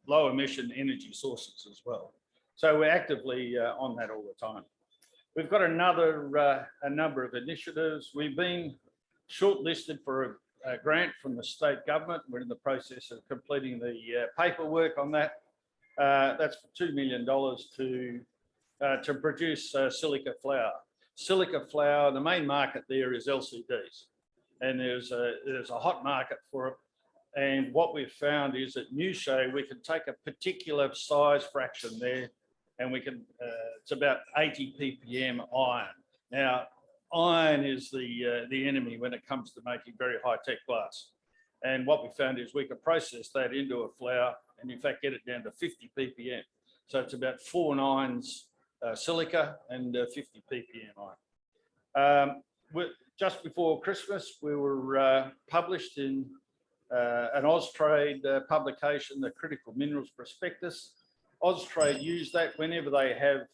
low emission energy sources as well. So we're actively on that all the time. We've got a number of initiatives. We've been shortlisted for a grant from the state government. We're in the process of completing the paperwork on that. That's for $2 million to produce silica flour. Silica flour, the main market there is LCDs, and there's a hot market for it. And what we've found is at NYSE, we can take a particular size fraction there, and we can, it's about 80 ppm iron. Now, iron is the enemy when it comes to making very high-tech glass. And what we found is we could process that into a flour and in fact get it down to 50 ppm. So it's about 4 nines silica and 50 ppm iron. Just before Christmas, we were published in an Austrade publication, the Critical Minerals Prospectus. Austrade use that whenever they have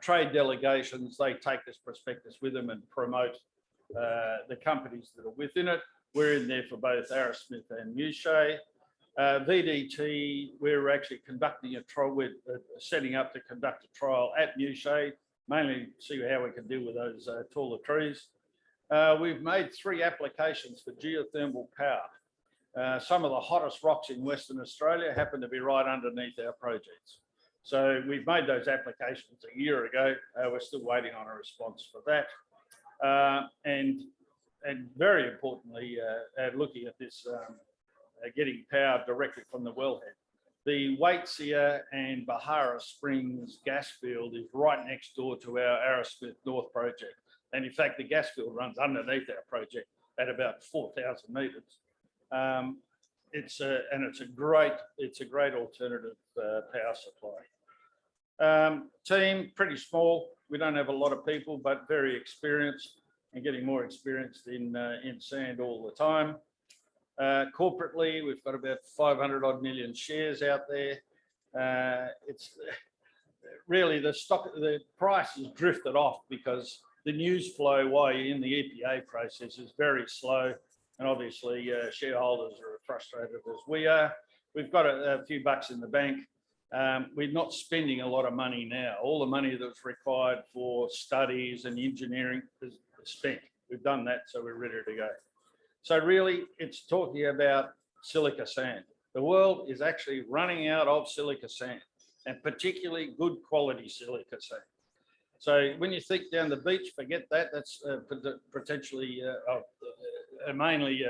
trade delegations, they take this prospectus with them and promote the companies that are within it. We're in there for both Arrowsmith and NYSE. VDT, we're actually conducting a trial, we're setting up to conduct a trial at NYSE, mainly see how we can deal with those taller trees. We've made 3 applications for geothermal power. Some of the hottest rocks in Western Australia happen to be right underneath our projects. So we've made those applications a year ago. We're still waiting on a response for that. And very importantly, looking at this, getting power directly from the wellhead. The Waitsia and Bahara Springs gas field is right next door to our Arrowsmith North project. And in fact, the gas field runs underneath our project at about 4,000 metres. It's a great alternative power supply. Team, pretty small. We don't have a lot of people, but very experienced and getting more experienced in sand all the time. Corporately, we've got about 500 odd million shares out there. It's really the price has drifted off because the news flow while you're in the EPA process is very slow, and obviously shareholders are frustrated as we are. We've got a few bucks in the bank. We're not spending a lot of money now. All the money that's required for studies and engineering is spent. We've done that, so we're ready to go. So really, it's talking about silica sand. The world is actually running out of silica sand, and particularly good quality silica sand. So when you think down the beach, forget that. That's potentially mainly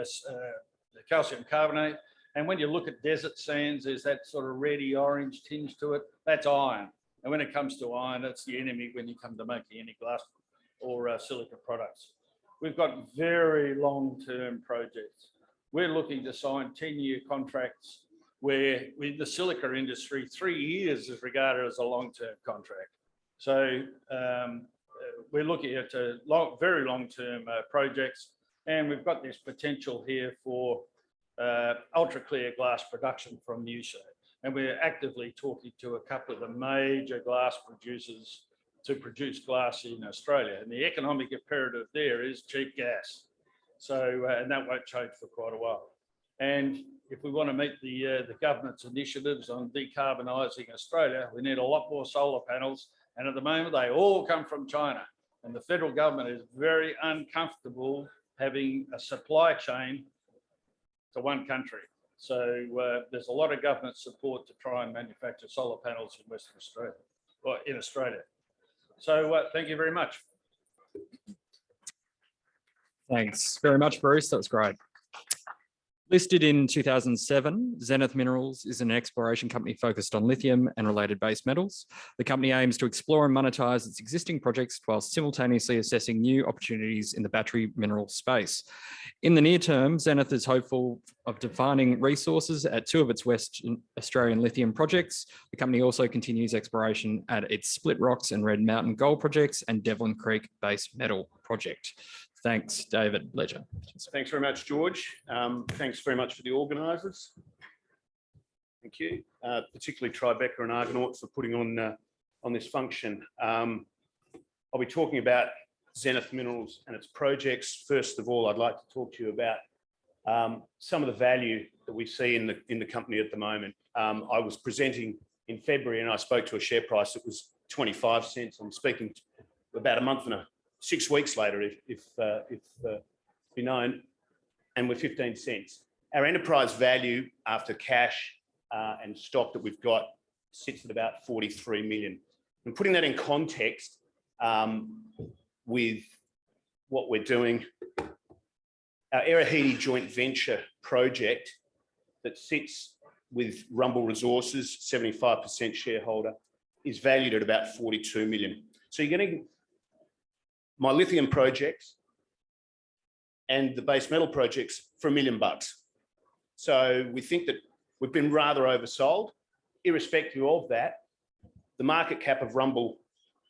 calcium carbonate. And when you look at desert sands, there's that sort of reddy orange tinge to it. That's iron. And when it comes to iron, that's the enemy when you come to making any glass or silica products. We've got very long-term projects. We're looking to sign 10-year contracts where with the silica industry, 3 years is regarded as a long-term contract. So we're looking at very long-term projects, and we've got this potential here for ultra clear glass production from NYSE. And we're actively talking to a couple of the major glass producers to produce glass in Australia. And the economic imperative there is cheap gas. So, and that won't change for quite a while. And if we want to meet the government's initiatives on decarbonising Australia, we need a lot more solar panels. And at the moment, they all come from China. And the federal government is very uncomfortable having a supply chain to one country. So there's a lot of government support to try and manufacture solar panels in Western Australia, or in Australia. So thank you very much. Thanks very much, Bruce. That was great. Listed in 2007, Zenith Minerals is an exploration company focused on lithium and related base metals. The company aims to explore and monetize its existing projects while simultaneously assessing new opportunities in the battery mineral space. In the near term, Zenith is hopeful of defining resources at 2 of its Western Australian lithium projects. The company also continues exploration at its Split Rocks and Red Mountain gold projects and Devlin Creek base metal project. Thanks, David. Pleasure. Thanks very much, George. Thanks very much for the organisers. Thank you, particularly Tribeca and Argonaut for putting on this function. I'll be talking about Zenith Minerals and its projects. First of all, I'd like to talk to you about some of the value that we see in the company at the moment. I was presenting in February and I spoke to a share price that was 25 cents. I'm speaking about a month and 6 weeks later, if be known, and we're 15 cents. Our enterprise value after cash and stock that we've got sits at about 43 million. And putting that in context with what we're doing, our Erahidi joint venture project that sits with Rumble Resources, 75% shareholder, is valued at about 42 million. So you're getting my lithium projects and the base metal projects for $1 million. So we think that we've been rather oversold. Irrespective of that, the market cap of Rumble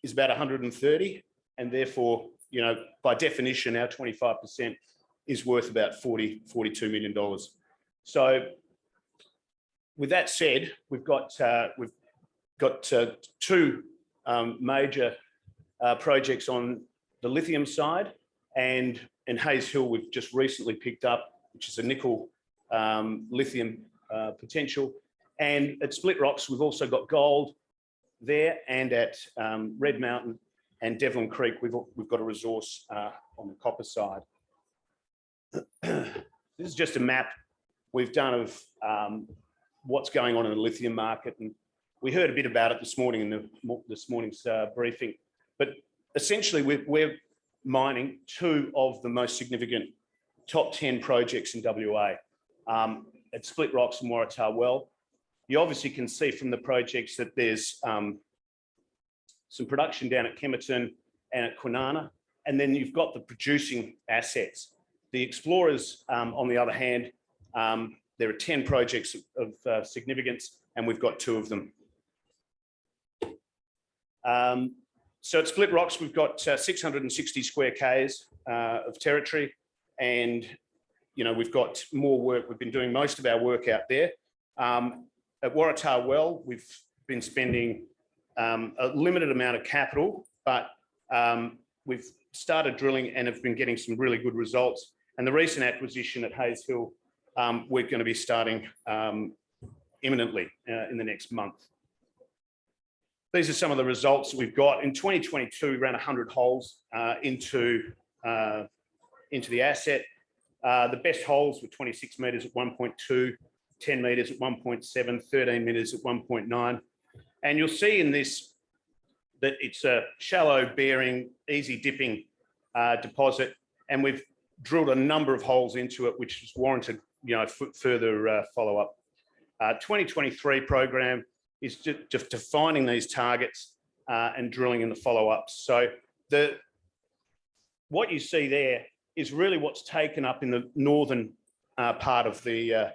is about 130, and therefore, you know, by definition, our 25% is worth about $42 million. So with that said, we've got two major projects on the lithium side, and in Hayes Hill, we've just recently picked up, which is a nickel lithium potential. And at Split Rocks, we've also got gold there, and at Red Mountain and Devlin Creek, we've got a resource on the copper side. This is just a map we've done of what's going on in the lithium market, and we heard a bit about it this morning in this morning's briefing. But essentially, we're mining two of the most significant top 10 projects in WA. At Split Rocks and Waratah Well, you obviously can see from the projects that there's some production down at Kemerton and at Kwinana, and then you've got the producing assets. The explorers, on the other hand, there are 10 projects of significance, and we've got 2 of them. So at Split Rocks, we've got 660 square Ks of territory, and you know, we've got more work. We've been doing most of our work out there. At Waratah Well, we've been spending a limited amount of capital, but we've started drilling and have been getting some really good results. And the recent acquisition at Hayes Hill, we're going to be starting imminently in the next month. These are some of the results that we've got. In 2022, we ran 100 holes into the asset. The best holes were 26 metres at 1.2, 10 metres at 1.7, 13 metres at 1.9. And you'll see in this that it's a shallow bearing, easy dipping deposit. And we've drilled a number of holes into it, which has warranted, you know, further follow-up. 2023 program is just defining these targets and drilling in the follow-ups. So what you see there is really what's taken up in the northern part of the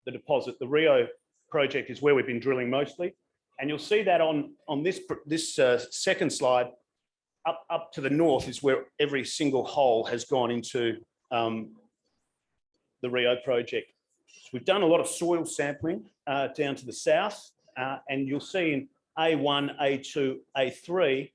the deposit. The Rio project is where we've been drilling mostly. And you'll see that on this second slide, up to the north is where every single hole has gone into the Rio project. So we've done a lot of soil sampling down to the south, and you'll see in A1, A2, A3,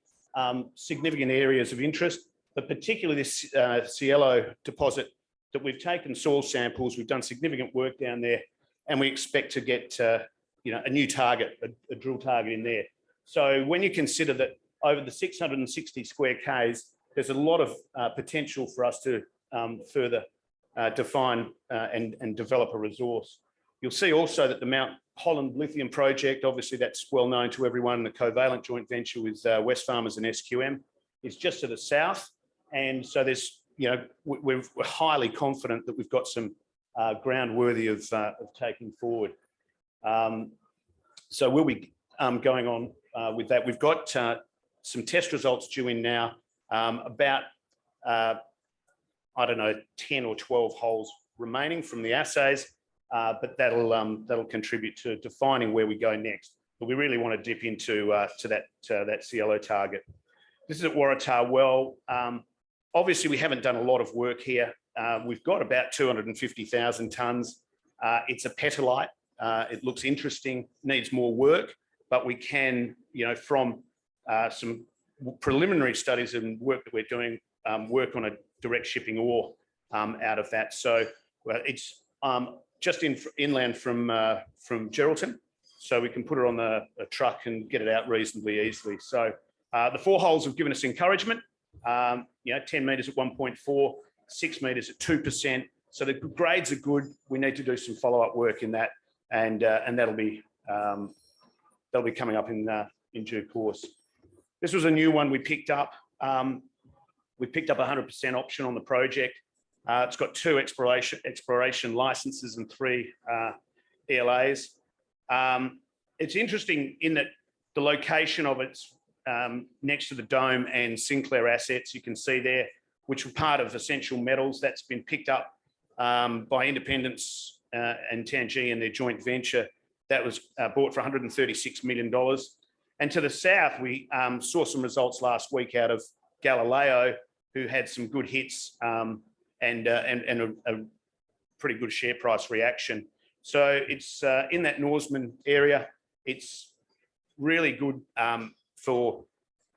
significant areas of interest, but particularly this Cielo deposit that we've taken soil samples, we've done significant work down there, and we expect to get a new target, a drill target in there. So when you consider that over the 660 square Ks, there's a lot of potential for us to further define and develop a resource. You'll see also that the Mount Holland Lithium project, obviously that's well known to everyone, the covalent joint venture with Wesfarmers and SQM, is just to the south. And so there's, we're highly confident that we've got some ground worthy of taking forward. So we'll be going on with that. We've got some test results due in now, about, I don't know, 10 or 12 holes remaining from the assays, but that'll contribute to defining where we go next. But we really want to dip into that Cielo target. This is at Waratah Well. Obviously, we haven't done a lot of work here. We've got about 250,000 tonnes. It's a petalite. It looks interesting, needs more work, but we can, from some preliminary studies and work that we're doing, work on a direct shipping ore out of that. So it's just inland from Geraldton, so we can put it on a truck and get it out reasonably easily. So the 4 holes have given us encouragement. 10 metres at 1.4, 6 metres at 2%. So the grades are good. We need to do some follow-up work in that, and that'll be coming up in due course. This was a new one we picked up. We picked up a 100% option on the project. It's got 2 exploration licenses and 3 ELAs. It's interesting in that the location of it's next to the Dome and Sinclair assets, you can see there, which were part of Essential Metals. That's been picked up by Independence and Tangi and their joint venture. That was bought for $136 million. And to the south, we saw some results last week out of Galileo, who had some good hits and a pretty good share price reaction. So it's in that Norseman area. It's really good for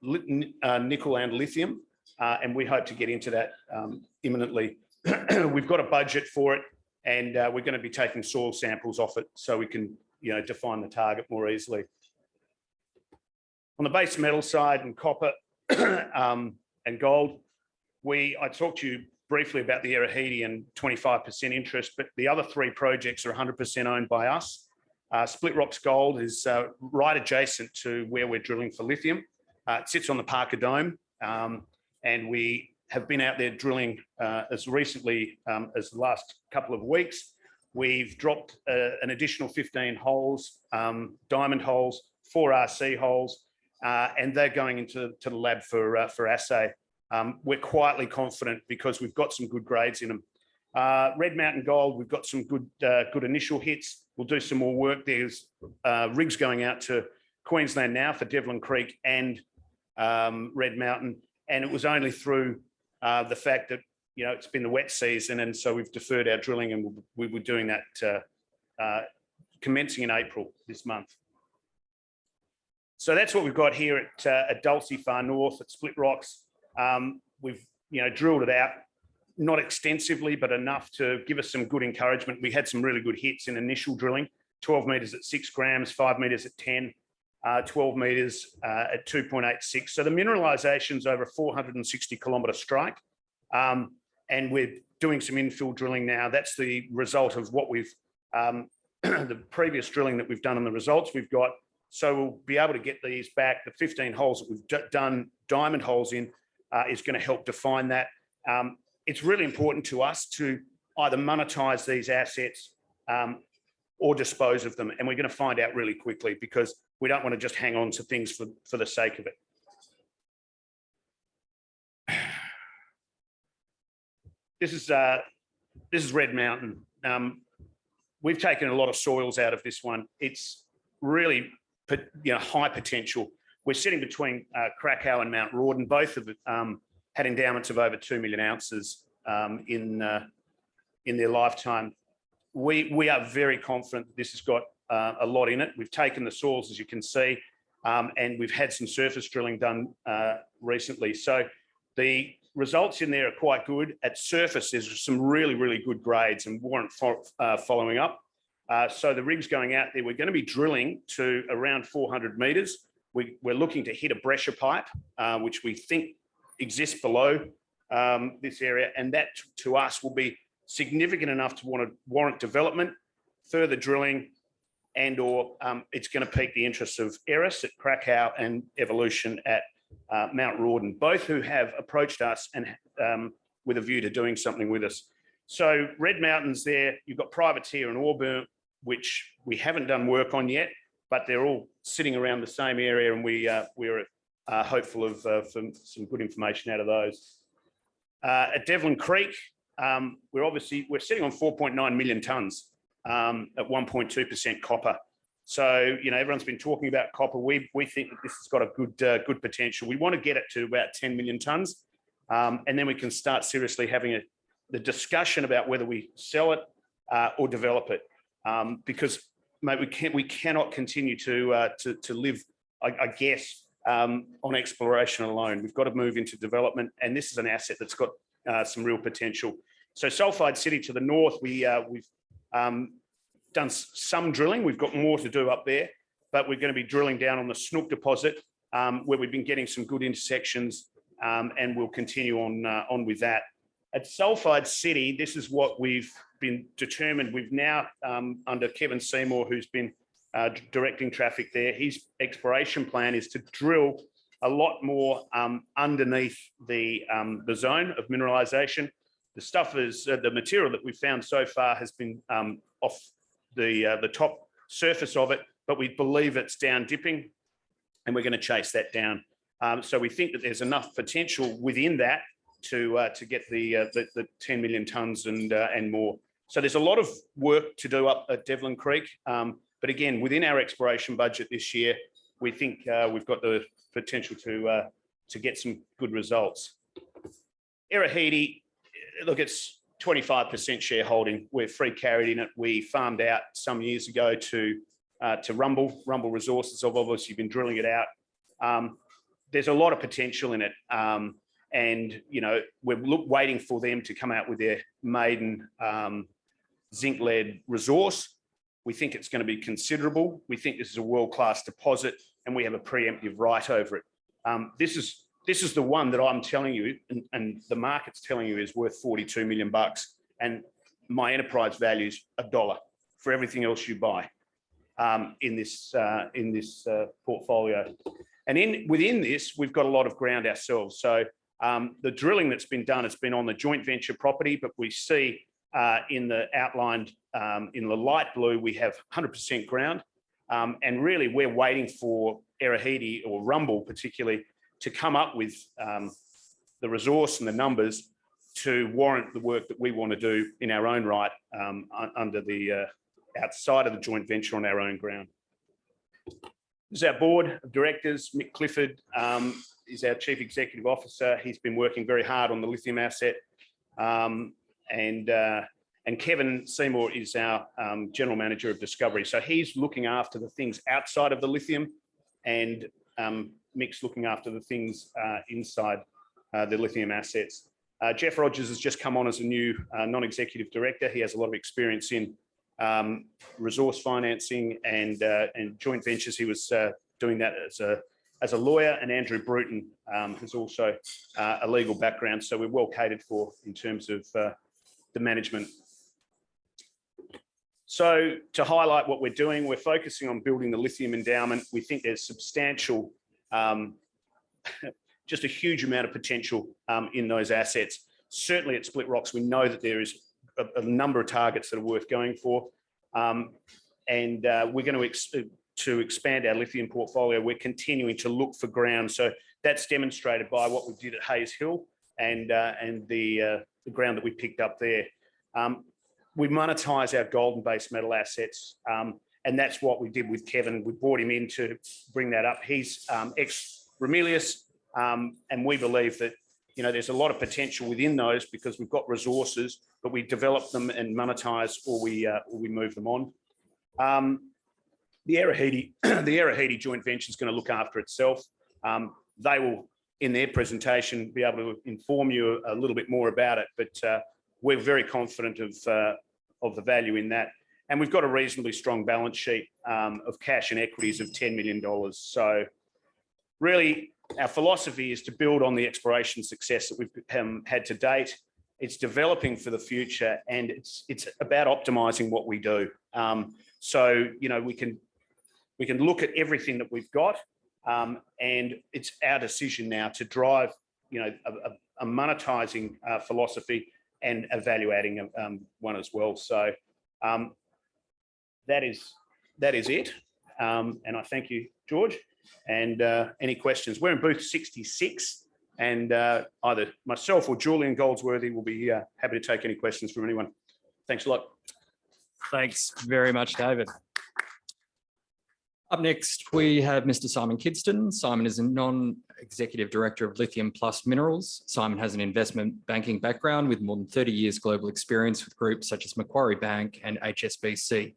nickel and lithium, and we hope to get into that imminently. We've got a budget for it, and we're going to be taking soil samples off it so we can, define the target more easily. On the base metal side and copper and gold, I talked to you briefly about the Erahidi and 25% interest, but the other 3 projects are 100% owned by us. Split Rocks Gold is right adjacent to where we're drilling for lithium. It sits on the Parker Dome, and we have been out there drilling as recently as the last couple of weeks. We've dropped an additional 15 holes, diamond holes, 4 RC holes, and they're going into the lab for assay. We're quietly confident because we've got some good grades in them. Red Mountain Gold, we've got some good initial hits. We'll do some more work. There's rigs going out to Queensland now for Devlin Creek and Red Mountain, and it was only through the fact that it's been the wet season, and so we've deferred our drilling, and we were doing that commencing in April this month. So that's what we've got here at Dulcie far north at Split Rocks. We've drilled it out, not extensively, but enough to give us some good encouragement. We had some really good hits in initial drilling, 12 metres at 6 grams, 5 metres at 10, 12 metres at 2.86. So the mineralisation's over a 460 kilometre strike. And we're doing some infill drilling now. That's the result of what we've, the previous drilling that we've done and the results we've got. So we'll be able to get these back. The 15 holes that we've done diamond holes in is going to help define that. It's really important to us to either monetize these assets or dispose of them. And we're going to find out really quickly because we don't want to just hang on to things for the sake of it. This is Red Mountain. we've taken a lot of soils out of this one. It's really, high potential. We're sitting between Krakow and Mount Rawdon. Both of it had endowments of over 2 million ounces in their lifetime. We are very confident that this has got a lot in it. We've taken the soils, as you can see, and we've had some surface drilling done recently. So the results in there are quite good. At surface, there's some really, really good grades and warrant following up. So the rig's going out there. We're going to be drilling to around 400 metres. We're looking to hit a breccia pipe, which we think exists below this area. And that to us will be significant enough to warrant development, further drilling, and/or it's going to pique the interest of Eris at Krakow and Evolution at Mount Rawdon, both who have approached us and with a view to doing something with us. So Red Mountains there, you've got Privateer and Auburn, which we haven't done work on yet, but they're all sitting around the same area, and we're hopeful of some good information out of those. At Devlin Creek, we're sitting on 4.9 million tonnes at 1.2% copper. So, everyone's been talking about copper. We think that this has got a good potential. We want to get it to about 10 million tonnes, and then we can start seriously having the discussion about whether we sell it or develop it. Because, mate, we cannot continue to live, I guess, on exploration alone. We've got to move into development, and this is an asset that's got some real potential. So Sulphide City to the north, we've done some drilling. We've got more to do up there, but we're going to be drilling down on the Snook deposit, where we've been getting some good intersections, and we'll continue on with that. At Sulphide City, this is what we've been determined. We've now, under Kevin Seymour, who's been directing traffic there, his exploration plan is to drill a lot more underneath the zone of mineralisation. The stuff is the material that we've found so far has been off the top surface of it, but we believe it's down dipping, and we're going to chase that down. So we think that there's enough potential within that to get the 10 million tonnes and more. So there's a lot of work to do up at Devlin Creek, but again, within our exploration budget this year, we think we've got the potential to get some good results. Erahidi, look, it's 25% shareholding. We're free carried in it. We farmed out some years ago to Rumble Resources. I've obviously been drilling it out. There's a lot of potential in it. And, we're waiting for them to come out with their maiden zinc-lead resource. We think it's going to be considerable. We think this is a world-class deposit, and we have a preemptive right over it. This is the one that I'm telling you, and the market's telling you is worth 42 million bucks, and my enterprise value is $1 for everything else you buy in this portfolio. And within this, we've got a lot of ground ourselves. So the drilling that's been done has been on the joint venture property, but we see in the outlined in the light blue, we have 100% ground. And really, we're waiting for Erahidi or Rumble particularly to come up with the resource and the numbers to warrant the work that we want to do in our own right under the outside of the joint venture on our own ground. This is our board of directors. Mick Clifford is our Chief Executive Officer. He's been working very hard on the lithium asset. And Kevin Seymour is our General Manager of Discovery. So he's looking after the things outside of the lithium, and Mick's looking after the things inside the lithium assets. Jeff Rogers has just come on as a new non-executive director. He has a lot of experience in resource financing and joint ventures. He was doing that as a lawyer, and Andrew Bruton has also a legal background. So we're well catered for in terms of the management. So to highlight what we're doing, we're focusing on building the lithium endowment. We think there's substantial, just a huge amount of potential in those assets. Certainly at Split Rocks, we know that there is a number of targets that are worth going for. And we're going to expand our lithium portfolio. We're continuing to look for ground. So that's demonstrated by what we did at Hayes Hill and the ground that we picked up there. we monetize our gold and base metal assets. And that's what we did with Kevin. We brought him in to bring that up. He's ex-Ramelius, and we believe that, you know, there's a lot of potential within those because we've got resources, but we develop them and monetize, or we move them on. The Arahidi joint venture is going to look after itself. They will, in their presentation, be able to inform you a little bit more about it, but we're very confident of the value in that. And we've got a reasonably strong balance sheet of cash and equities of $10 million. So really, our philosophy is to build on the exploration success that we've had to date. It's developing for the future, and it's about optimizing what we do. So, you know, we can look at everything that we've got, and it's our decision now to drive, you know, a monetizing philosophy and a value-adding one as well. So that is it. And I thank you, George. And any questions? We're in booth 66, and either myself or Julian Goldsworthy will be happy to take any questions from anyone. Thanks a lot. Thanks very much, David. Up next, we have Mr. Simon Kidston. Simon is a non-executive director of Lithium Minerals. Simon has an investment banking background with more than 30 years global experience with groups such as Macquarie Bank and HSBC.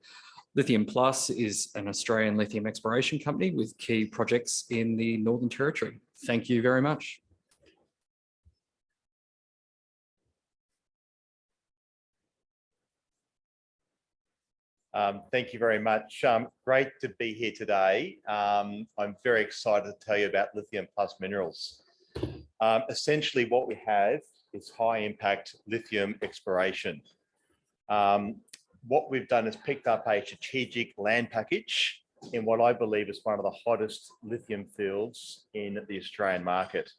Lithium Plus is an Australian lithium exploration company with key projects in the Northern Territory. Thank you very much. Thank you very much. Great to be here today. I'm very excited to tell you about Lithium Plus Minerals. Essentially what we have is high impact lithium exploration. What we've done is picked up a strategic land package in what I believe is one of the hottest lithium fields in the Australian market.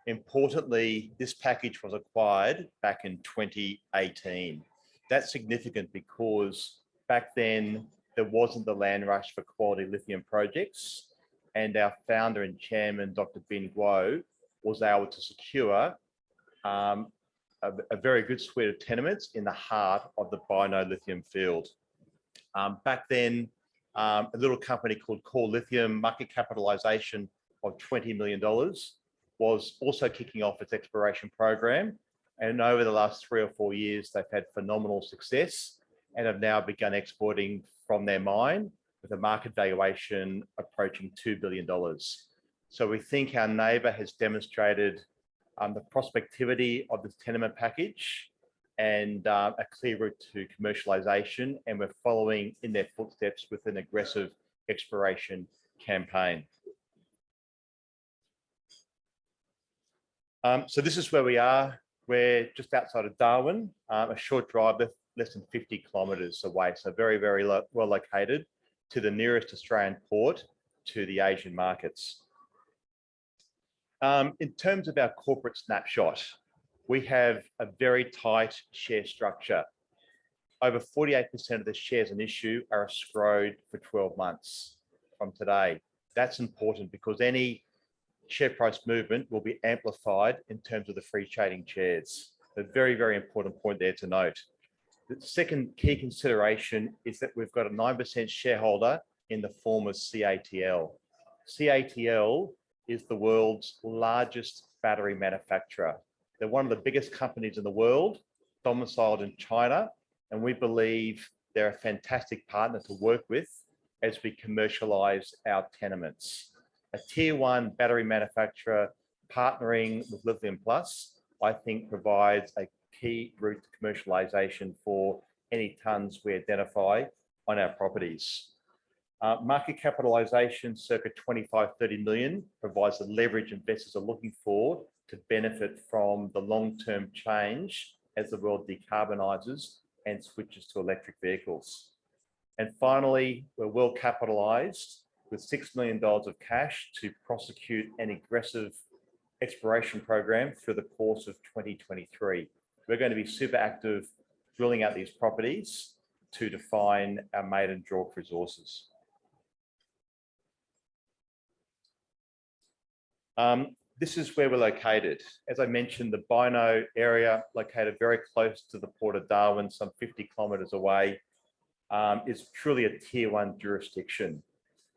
Importantly, this package was acquired back in 2018. That's significant because back then there wasn't the land rush for quality lithium projects, and our founder and chairman, Dr. Bin Guo, was able to secure a very good suite of tenements in the heart of the Bino lithium field. Back then, a little company called Core Lithium, market capitalization of $20 million, was also kicking off its exploration program. And over the last 3 or 4 years, they've had phenomenal success and have now begun exporting from their mine with a market valuation approaching $2 billion. So we think our neighbour has demonstrated the prospectivity of this tenement package and a clear route to commercialisation, and we're following in their footsteps with an aggressive exploration campaign. So this is where we are. We're just outside of Darwin, a short drive, less than 50 kilometres away. So very, very well located to the nearest Australian port to the Asian markets. In terms of our corporate snapshot, we have a very tight share structure. Over 48% of the shares in issue are escrowed for 12 months from today. That's important because any share price movement will be amplified in terms of the free trading shares. A very, very important point there to note. The second key consideration is that we've got a 9% shareholder in the form of CATL. CATL is the world's largest battery manufacturer. They're one of the biggest companies in the world, domiciled in China, and we believe they're a fantastic partner to work with as we commercialize our tenements. A tier 1 battery manufacturer partnering with Lithium Plus, I think provides a key route to commercialization for any tons we identify on our properties. Market capitalization circa 25-30 million provides the leverage investors are looking for to benefit from the long-term change as the world decarbonizes and switches to electric vehicles. And finally, we're well capitalized with $6 million of cash to prosecute an aggressive exploration program through the course of 2023. We're going to be super active drilling out these properties to define our maiden JORC resources. This is where we're located. As I mentioned, the Bino area, located very close to the Port of Darwin, some 50 kilometres away, is truly a tier 1 jurisdiction.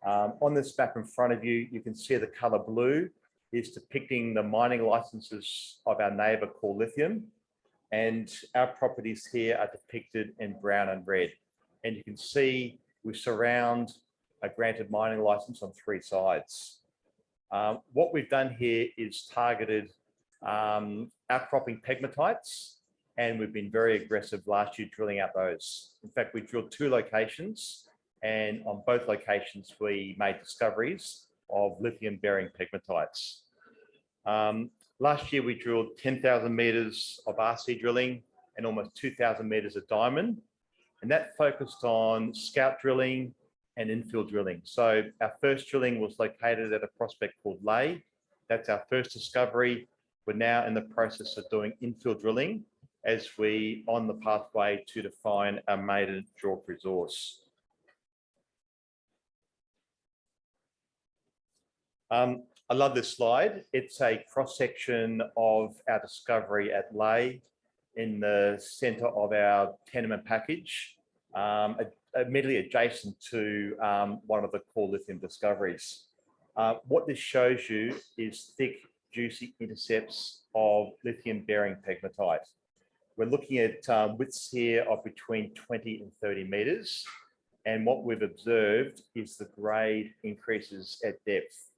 On this map in front of you, you can see the colour blue is depicting the mining licenses of our neighbour called Lithium, and our properties here are depicted in brown and red. And you can see we surround a granted mining licence on 3 sides. What we've done here is targeted outcropping pegmatites, and we've been very aggressive last year drilling out those. In fact, we drilled 2 locations, and on both locations we made discoveries of lithium-bearing pegmatites. Last year we drilled 10,000 metres of RC drilling and almost 2,000 metres of diamond, and that focused on scout drilling and infill drilling. So our first drilling was located at a prospect called Lay. That's our first discovery. We're now in the process of doing infill drilling as we on the pathway to define our maiden JORC resource. I love this slide. It's a cross-section of our discovery at Lay in the centre of our tenement package, immediately adjacent to one of the core lithium discoveries. What this shows you is thick, juicy intercepts of lithium-bearing pegmatite. We're looking at widths here of between 20 and 30 metres, and what we've observed is the grade increases at depth.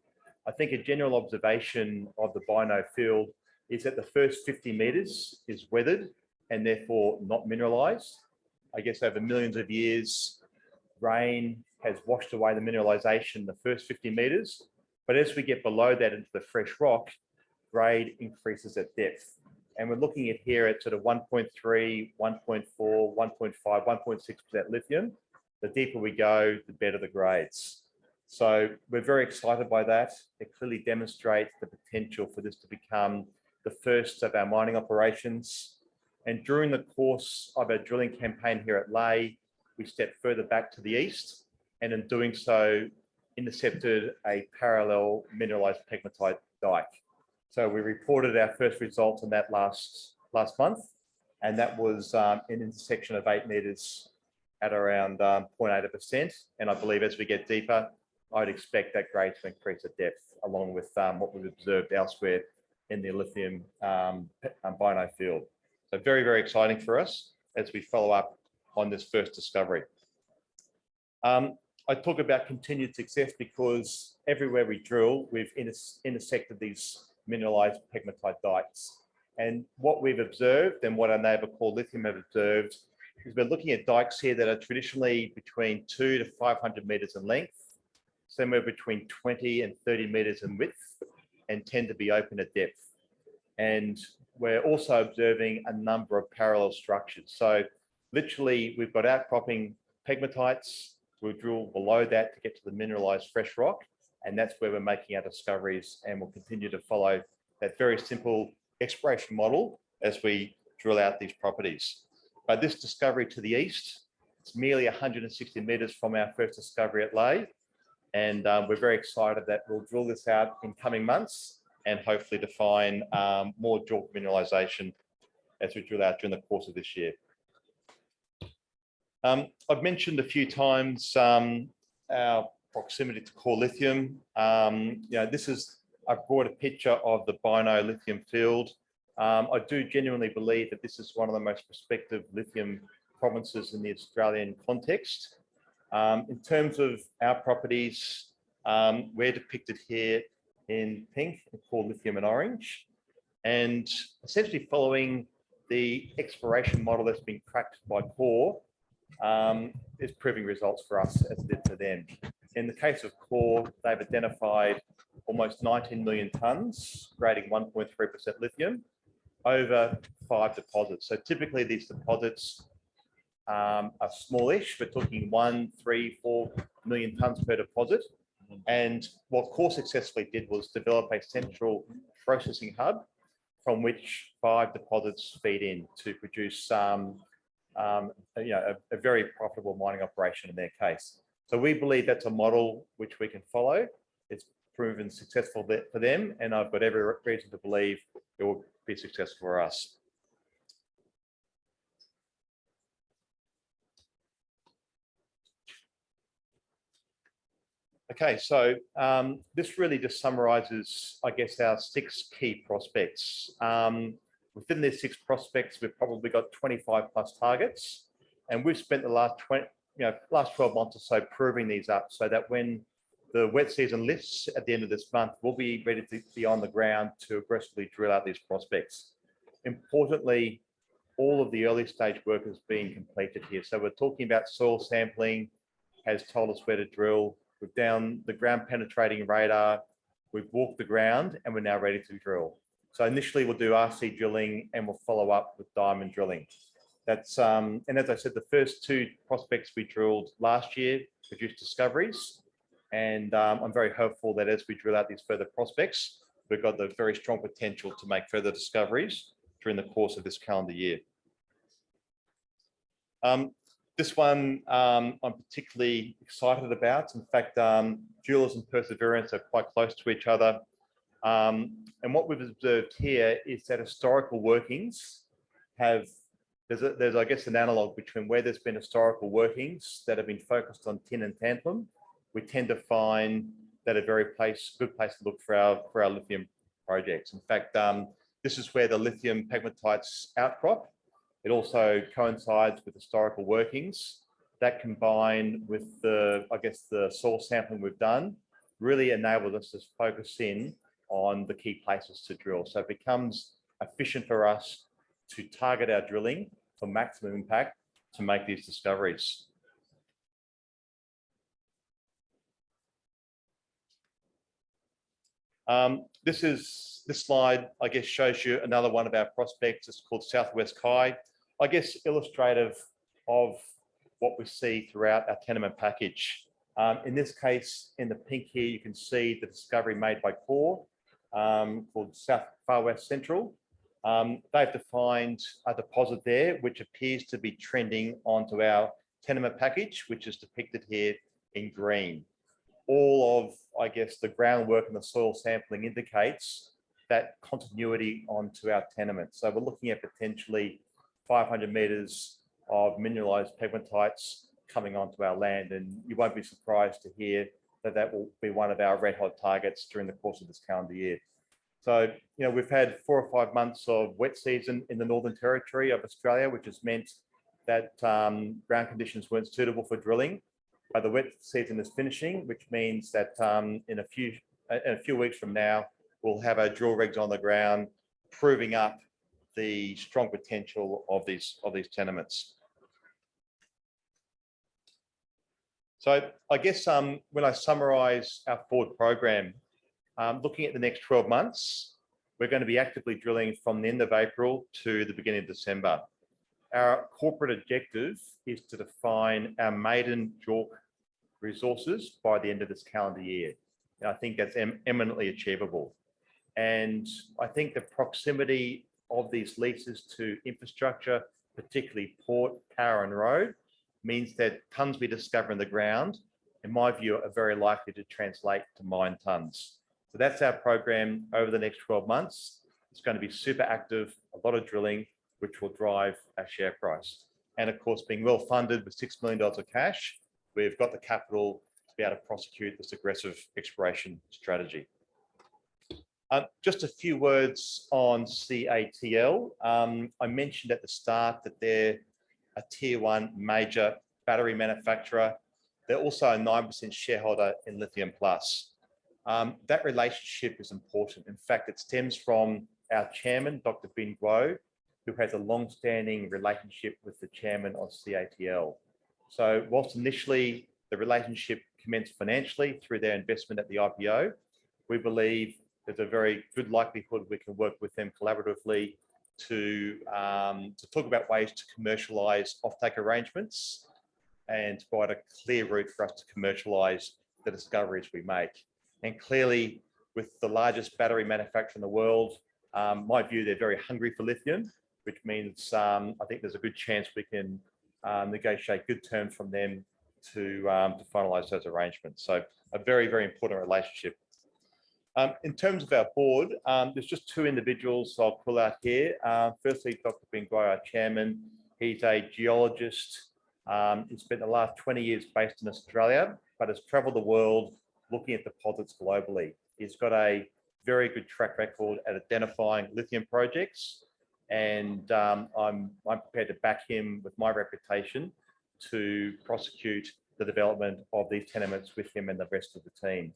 I think a general observation of the Bino field is that the first 50 metres is weathered and therefore not mineralised. I guess over millions of years, rain has washed away the mineralisation the first 50 metres, but as we get below that into the fresh rock, grade increases at depth. And we're looking at here at sort of 1.3, 1.4, 1.5, 1.6% lithium. The deeper we go, the better the grades. So we're very excited by that. It clearly demonstrates the potential for this to become the first of our mining operations. And during the course of our drilling campaign here at Lay, we stepped further back to the east, and in doing so, intercepted a parallel mineralized pegmatite dike. So we reported our first results on that last month, and that was an intersection of 8 meters at around 0.8%. And I believe as we get deeper, I'd expect that grade to increase at depth, along with what we've observed elsewhere in the lithium Bino field. So very, very exciting for us as we follow up on this first discovery. I talk about continued success because everywhere we drill, we've intersected these mineralized pegmatite dikes. And what we've observed and what our neighbour called Lithium have observed is we're looking at dikes here that are traditionally between 200 to 500 metres in length, somewhere between 20 and 30 metres in width, and tend to be open at depth. And we're also observing a number of parallel structures. So literally, we've got outcropping pegmatites. We'll drill below that to get to the mineralized fresh rock, and that's where we're making our discoveries, and we'll continue to follow that very simple exploration model as we drill out these properties. But this discovery to the east, it's merely 160 metres from our first discovery at Lay, and we're very excited that we'll drill this out in coming months and hopefully define more JORC mineralization as we drill out during the course of this year. I've mentioned a few times our proximity to core lithium. This is a broader picture of the Bino lithium field. I do genuinely believe that this is one of the most prospective lithium provinces in the Australian context. In terms of our properties, we're depicted here in pink, core lithium in orange, and essentially following the exploration model that's been cracked by Core is proving results for us as it did for them. In the case of Core, they've identified almost 19 million tonnes, grading 1.3% lithium over 5 deposits. So typically these deposits are smallish. We're talking 1, 3, 4 million tonnes per deposit. And what Core successfully did was develop a central processing hub from which 5 deposits feed in to produce a very profitable mining operation in their case. So we believe that's a model which we can follow. It's proven successful for them, and I've got every reason to believe it will be successful for us. Okay, so this really just summarizes, I guess, our 6 key prospects. Within these 6 prospects, we've probably got 25 plus targets, and we've spent the last 12 months or so proving these up so that when the wet season lifts at the end of this month, we'll be ready to be on the ground to aggressively drill out these prospects. Importantly, all of the early stage work has been completed here. So we're talking about soil sampling, has told us where to drill. We've down the ground penetrating radar. We've walked the ground and we're now ready to drill. So initially we'll do RC drilling and we'll follow up with diamond drilling. That's, and as I said, the first 2 prospects we drilled last year produced discoveries. And I'm very hopeful that as we drill out these further prospects, we've got the very strong potential to make further discoveries during the course of this calendar year. This one I'm particularly excited about. In fact, Jules and Perseverance are quite close to each other. And what we've observed here is that historical workings have, there's I guess, an analog between where there's been historical workings that have been focused on tin and tantalum. We tend to find that a very good place to look for our lithium projects. In fact, this is where the lithium pegmatites outcrop. It also coincides with historical workings that, combined with the, I guess, the soil sampling we've done, really enabled us to focus in on the key places to drill. So it becomes efficient for us to target our drilling for maximum impact to make these discoveries. This slide, I guess, shows you another one of our prospects. It's called Southwest Kai. I guess illustrative of what we see throughout our tenement package. In this case, in the pink here, you can see the discovery made by Corp called Far West Central. They've defined a deposit there, which appears to be trending onto our tenement package, which is depicted here in green. All of, I guess, the groundwork and the soil sampling indicates that continuity onto our tenement. So we're looking at potentially 500 meters of mineralized pegmatites coming onto our land, and you won't be surprised to hear that that will be one of our red hot targets during the course of this calendar year. So, we've had 4 or 5 months of wet season in the Northern Territory of Australia, which has meant that ground conditions weren't suitable for drilling. But the wet season is finishing, which means that in a few weeks from now, we'll have our drill rigs on the ground, proving up the strong potential of these tenements. So I guess when I summarize our forward program, looking at the next 12 months, we're going to be actively drilling from the end of April to the beginning of December. Our corporate objective is to define our maiden JORC resources by the end of this calendar year. And I think that's eminently achievable. And I think the proximity of these leases to infrastructure, particularly port, power and road, means that tons we discover in the ground, in my view, are very likely to translate to mine tons. So that's our program over the next 12 months. It's going to be super active, a lot of drilling, which will drive our share price. And of course, being well funded with $6 million of cash, we've got the capital to be able to prosecute this aggressive exploration strategy. Just a few words on CATL. I mentioned at the start that they're a tier 1 major battery manufacturer. They're also a 9% shareholder in Lithium Plus. That relationship is important. In fact, it stems from our chairman, Dr. Bin Guo, who has a long-standing relationship with the chairman of CATL. So whilst initially the relationship commenced financially through their investment at the IPO, we believe there's a very good likelihood we can work with them collaboratively to talk about ways to commercialize offtake arrangements and provide a clear route for us to commercialize the discoveries we make. And clearly, with the largest battery manufacturer in the world, my view, they're very hungry for lithium, which means I think there's a good chance we can negotiate good terms from them to finalize those arrangements. So a very, very important relationship. In terms of our board, there's just two individuals I'll pull out here. Firstly, Dr. Benguai, our chairman. He's a geologist. He's spent the last 20 years based in Australia, but has traveled the world looking at deposits globally. He's got a very good track record at identifying lithium projects, and I'm prepared to back him with my reputation to prosecute the development of these tenements with him and the rest of the team.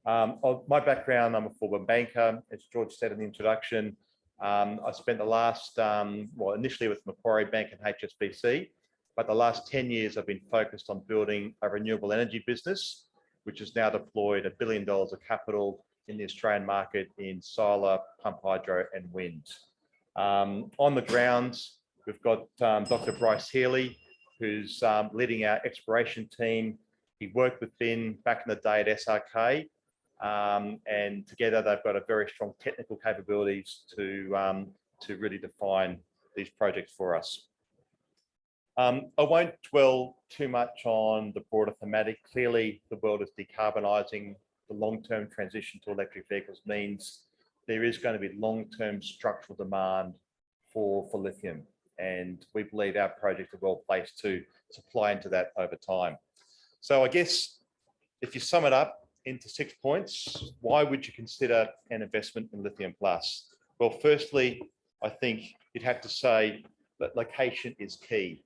Of my background, I'm a former banker, as George said in the introduction. I spent the last, well, initially with Macquarie Bank and HSBC, but the last 10 years I've been focused on building a renewable energy business, which has now deployed $1 billion of capital in the Australian market in solar, pump hydro and wind. On the ground, we've got Dr. Bryce Healy, who's leading our exploration team. He worked with Ben back in the day at SRK, and together they've got a very strong technical capabilities to really define these projects for us. I won't dwell too much on the broader thematic. Clearly, the world is decarbonising. The long-term transition to electric vehicles means there is going to be long-term structural demand for lithium. And we believe our projects are well placed to supply into that over time. So I guess if you sum it up into 6 points, why would you consider an investment in Lithium Plus? Well, firstly, I think you'd have to say that location is key.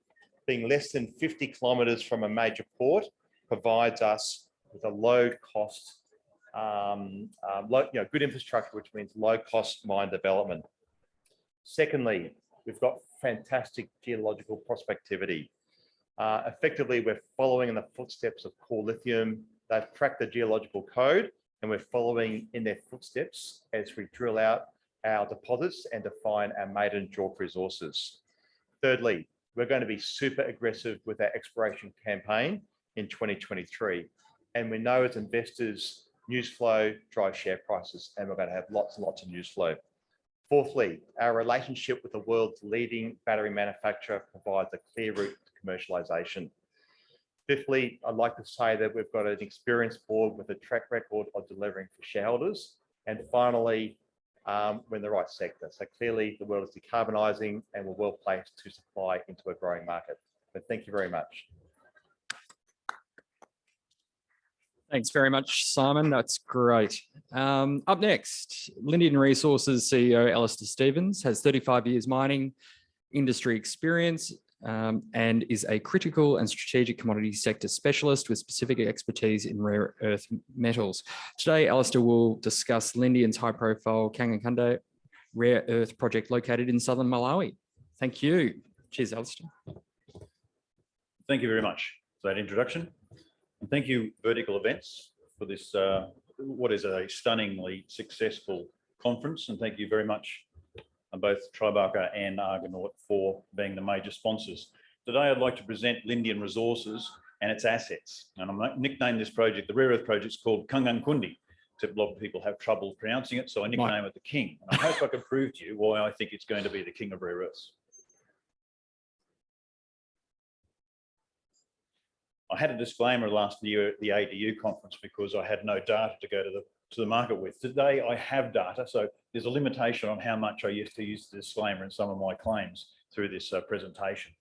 Being less than 50 kilometres from a major port provides us with a low cost, good infrastructure, which means low cost mine development. Secondly, we've got fantastic geological prospectivity. Effectively, we're following in the footsteps of Core Lithium. They've cracked the geological code, and we're following in their footsteps as we drill out our deposits and define our maiden JORC resources. Thirdly, we're going to be super aggressive with our exploration campaign in 2023. And we know as investors, news flow drives share prices, and we're going to have lots and lots of news flow. Fourthly, our relationship with the world's leading battery manufacturer provides a clear route to commercialization. Fifthly, I'd like to say that we've got an experienced board with a track record of delivering for shareholders. And finally, we're in the right sector. So clearly the world is decarbonising and we're well placed to supply into a growing market. But thank you very much. Thanks very much, Simon. That's great. Up next, Lindian Resources CEO Alistair Stevens has 35 years mining industry experience and is a critical and strategic commodity sector specialist with specific expertise in rare earth metals. Today, Alistair will discuss Lindian's high-profile Kangankunde rare earth project located in southern Malawi. Thank you. Cheers, Alistair. Thank you very much for that introduction. And thank you, Vertical Events, for this, what is a stunningly successful conference. And thank you very much, both Tribeca and Argonaut, for being the major sponsors. Today, I'd like to present Lindian Resources and its assets. And I'm nicknamed this project, the rare earth project, is called Kangankunde. Except a lot of people have trouble pronouncing it, so I nickname it the King. And I hope I can prove to you why I think it's going to be the King of rare earths. I had a disclaimer last year at the ADU conference because I had no data to go to the market with. Today I have data, so there's a limitation on how much I used to use the disclaimer in some of my claims through this presentation.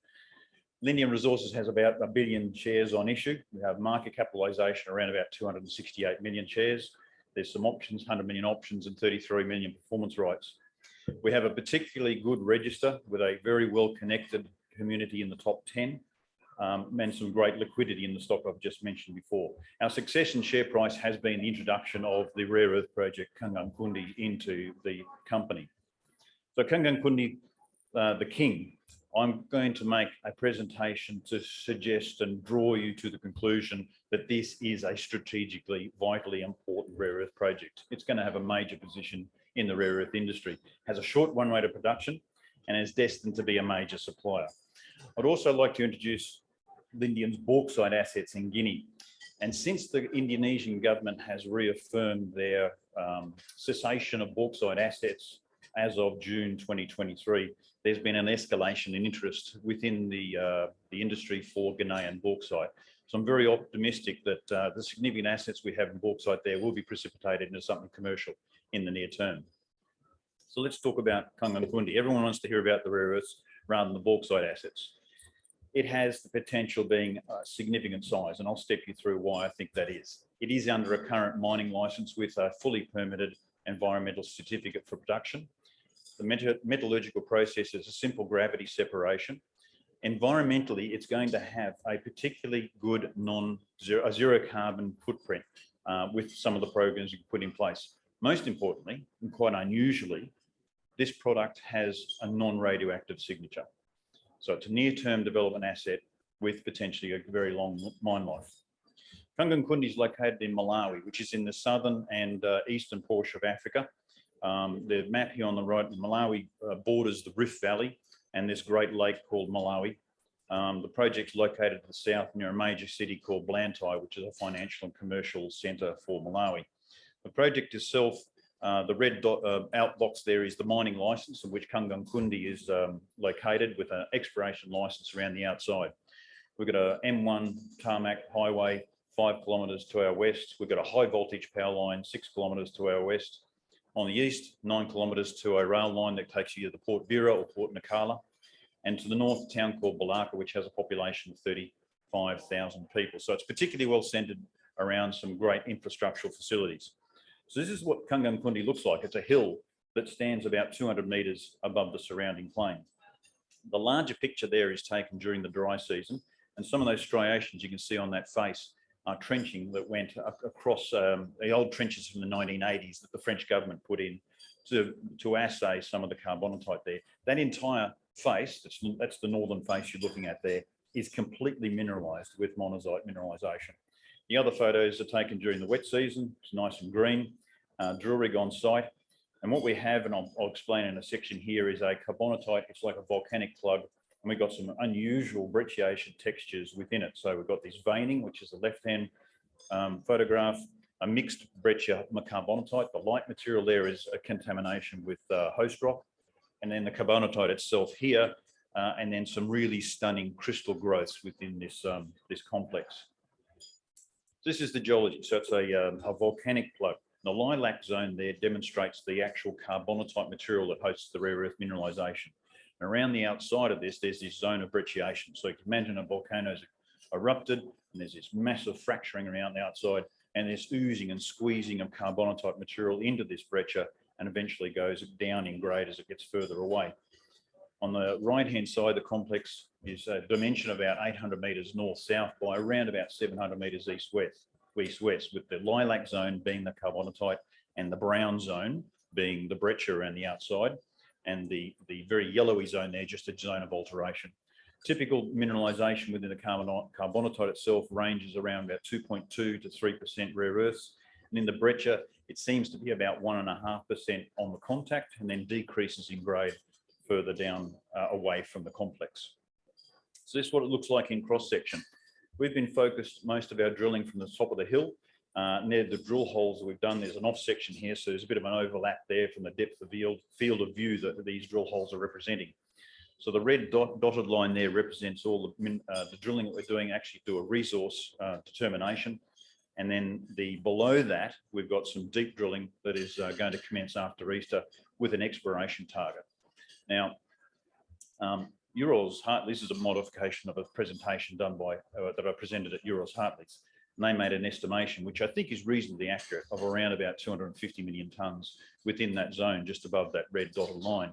Lindian Resources has about 1 billion shares on issue. We have market capitalisation around about 268 million shares. There's some options, 100 million options and 33 million performance rights. We have a particularly good register with a very well-connected community in the top 10. And some great liquidity in the stock I've just mentioned before. Our success in share price has been the introduction of the rare earth project Kangankunde into the company. So Kangankunde, the King, I'm going to make a presentation to suggest and draw you to the conclusion that this is a strategically vitally important rare earth project. It's going to have a major position in the rare earth industry, has a short run rate of production, and is destined to be a major supplier. I'd also like to introduce Lindian's bauxite assets in Guinea. And since the Indonesian government has reaffirmed their cessation of bauxite assets as of June 2023, there's been an escalation in interest within the industry for Ghanaian bauxite. So I'm very optimistic that the significant assets we have in bauxite there will be precipitated into something commercial in the near term. So let's talk about Kangankunde. Everyone wants to hear about the rare earths rather than the bauxite assets. It has the potential being a significant size, and I'll step you through why I think that is. It is under a current mining license with a fully permitted environmental certificate for production. The metallurgical process is a simple gravity separation. Environmentally, it's going to have a particularly good zero carbon footprint with some of the programs you can put in place. Most importantly, and quite unusually, this product has a non-radioactive signature. So it's a near-term development asset with potentially a very long mine life. Kangankunde is located in Malawi, which is in the southern and eastern portion of Africa. The map here on the right, Malawi borders the Rift Valley and this great lake called Malawi. The project's located to the south near a major city called Blantyre, which is a financial and commercial centre for Malawi. The project itself, the red dot outbox there is the mining licence, of which Kangankunde is located with an exploration licence around the outside. We've got a M1 tarmac highway 5 kilometres to our west. We've got a high voltage power line 6 kilometres to our west. On the east, 9 kilometres to a rail line that takes you to the Port Vera or Port Nacala. And to the north, a town called Balaka, which has a population of 35,000 people. So it's particularly well centred around some great infrastructural facilities. So this is what Kangankunde looks like. It's a hill that stands about 200 metres above the surrounding plain. The larger picture there is taken during the dry season, and some of those striations you can see on that face are trenching that went across the old trenches from the 1980s that the French government put in to assay some of the carbonatite there. That entire face, that's the northern face you're looking at there, is completely mineralised with monazite mineralisation. The other photos are taken during the wet season. It's nice and green, drill rig on site. And what we have, and I'll explain in a section here, is a carbonatite. It's like a volcanic plug, and we've got some unusual brecciation textures within it. So we've got this veining, which is the left-hand photograph, a mixed breccia carbonatite. The light material there is a contamination with host rock, and then the carbonatite itself here, and then some really stunning crystal growths within this, this complex. This is the geology. So it's a volcanic plug. The lilac zone there demonstrates the actual carbonatite material that hosts the rare earth mineralization. And around the outside of this, there's this zone of brecciation. So you can imagine a volcano's erupted, and there's this massive fracturing around the outside, and there's oozing and squeezing of carbonatite material into this breccia, and eventually goes down in grade as it gets further away. On the right-hand side, the complex is a dimension of about 800 metres north-south by around about 700 metres east-west, with the lilac zone being the carbonatite and the brown zone being the breccia around the outside, and the very yellowy zone there, just a zone of alteration. Typical mineralisation within the carbonatite itself ranges around about 2.2 to 3% rare earths. And in the breccia, it seems to be about 1.5% on the contact, and then decreases in grade further down away from the complex. So this is what it looks like in cross-section. We've been focused most of our drilling from the top of the hill. Near the drill holes that we've done, there's an off-section here, so there's a bit of an overlap there from the depth of field of view that these drill holes are representing. So the red dotted line there represents all the drilling that we're doing, actually do a resource determination. And then below that, we've got some deep drilling that is going to commence after Easter with an exploration target. Now, Urals Hartley's is a modification of a presentation done by that I presented at Urals Hartley's. And they made an estimation, which I think is reasonably accurate, of around about 250 million tonnes within that zone, just above that red dotted line.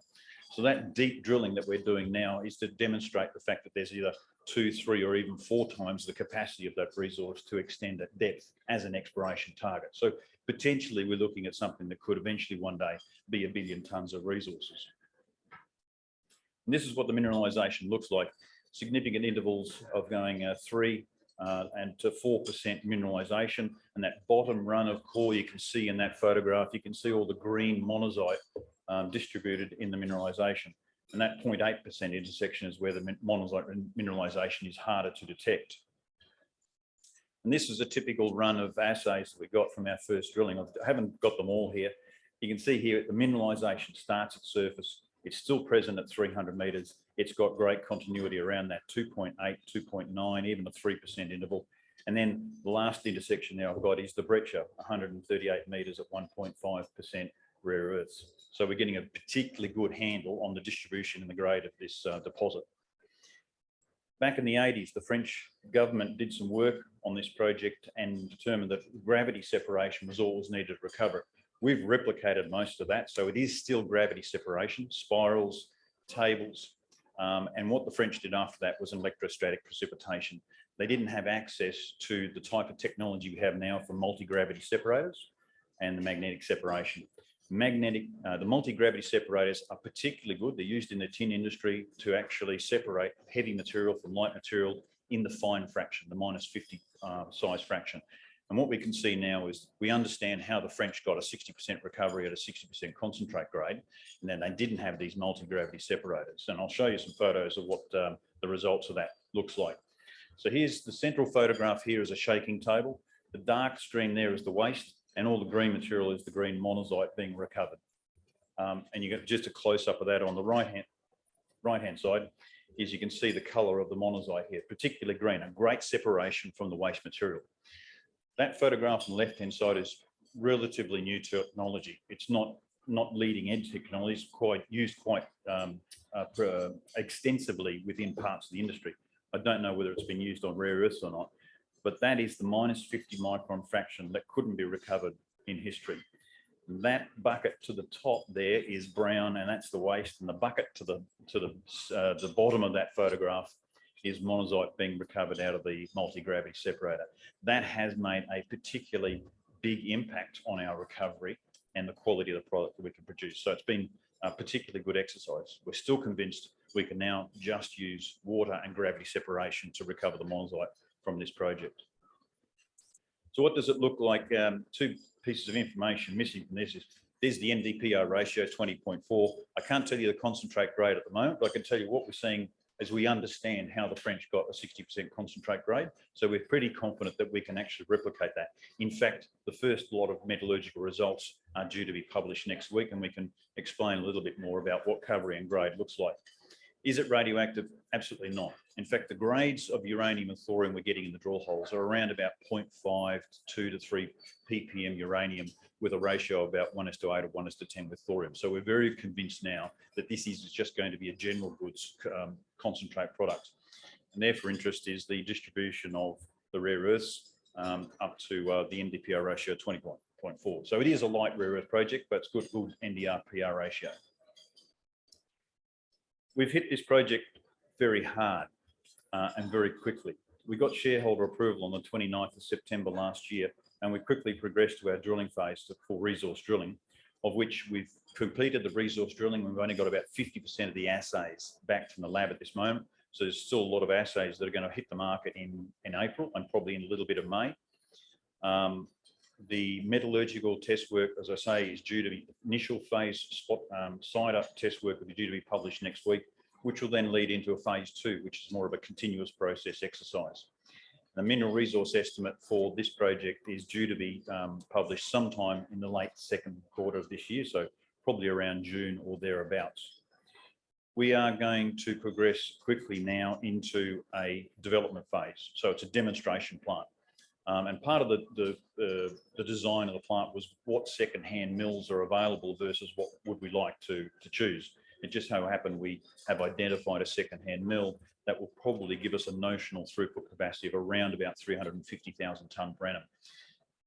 So that deep drilling that we're doing now is to demonstrate the fact that there's either 2, 3, or even 4 times the capacity of that resource to extend at depth as an exploration target. So potentially we're looking at something that could eventually one day be 1 billion tonnes of resources. And this is what the mineralisation looks like. Significant intervals of going 3 and to 4% mineralisation. And that bottom run of core you can see in that photograph, you can see all the green monazite distributed in the mineralisation. And that 0.8% intersection is where the monazite mineralisation is harder to detect. And this is a typical run of assays that we got from our first drilling. I haven't got them all here, You can see here the mineralisation starts at surface. It's still present at 300 metres. It's got great continuity around that 2.8, 2.9, even a 3% interval. And then the last intersection there I've got is the breccia, 138 metres at 1.5% rare earths. So we're getting a particularly good handle on the distribution and the grade of this deposit. Back in the 80s, the French government did some work on this project and determined that gravity separation was all was needed to recover it. We've replicated most of that, so it is still gravity separation, spirals, tables, and what the French did after that was an electrostatic precipitation. They didn't have access to the type of technology we have now for multi-gravity separators and the magnetic separation. The multi-gravity separators are particularly good. They're used in the tin industry to actually separate heavy material from light material in the fine fraction, the -50 size fraction. And what we can see now is we understand how the French got a 60% recovery at a 60% concentrate grade, and then they didn't have these multi-gravity separators. And I'll show you some photos of what the results of that looks like. So here's the central photograph. Here is a shaking table. The dark stream there is the waste, and all the green material is the green monazite being recovered. And you get just a close-up of that on the right-hand side. Is you can see the colour of the monazite here, particularly green, a great separation from the waste material. That photograph on the left-hand side is relatively new technology. It's not leading edge technology. It's used quite extensively within parts of the industry. I don't know whether it's been used on rare earths or not, but that is the -50 micron fraction that couldn't be recovered in history. That bucket to the top there is brown, and that's the waste, and the bucket to the bottom of that photograph is monazite being recovered out of the multi-gravity separator. That has made a particularly big impact on our recovery and the quality of the product that we can produce. So it's been a particularly good exercise. We're still convinced we can now just use water and gravity separation to recover the monazite from this project. So what does it look like? Two pieces of information missing from this is there's the NdPr ratio 20.4. I can't tell you the concentrate grade at the moment, but I can tell you what we're seeing as we understand how the French got a 60% concentrate grade. So we're pretty confident that we can actually replicate that. In fact, the first lot of metallurgical results are due to be published next week, and we can explain a little bit more about what recovery and grade looks like. Is it radioactive? Absolutely not. In fact, the grades of uranium and thorium we're getting in the drill holes are around about 0.5 to 2 to 3 ppm uranium with a ratio of about 1:8 or 1:10 with thorium. So we're very convinced now that this is just going to be a general goods concentrate product. And therefore interest is the distribution of the rare earths up to the NdPr ratio 20.4. So it is a light rare earth project, but it's good NdPr ratio. We've hit this project very hard and very quickly. We got shareholder approval on the 29th of September last year, and we quickly progressed to our drilling phase for resource drilling, of which we've completed the resource drilling. We've only got about 50% of the assays back from the lab at this moment. So there's still a lot of assays that are going to hit the market in April and probably in a little bit of May. The metallurgical test work, as I say, is due to be initial phase side-up test work will be due to be published next week, which will then lead into a phase 2, which is more of a continuous process exercise. The mineral resource estimate for this project is due to be published sometime in the late second quarter of this year, so probably around June or thereabouts. We are going to progress quickly now into a development phase. So it's a demonstration plant. And part of the design of the plant was what second-hand mills are available versus what would we like to choose. It just so happened we have identified a second-hand mill that will probably give us a notional throughput capacity of around about 350,000 tonne per annum.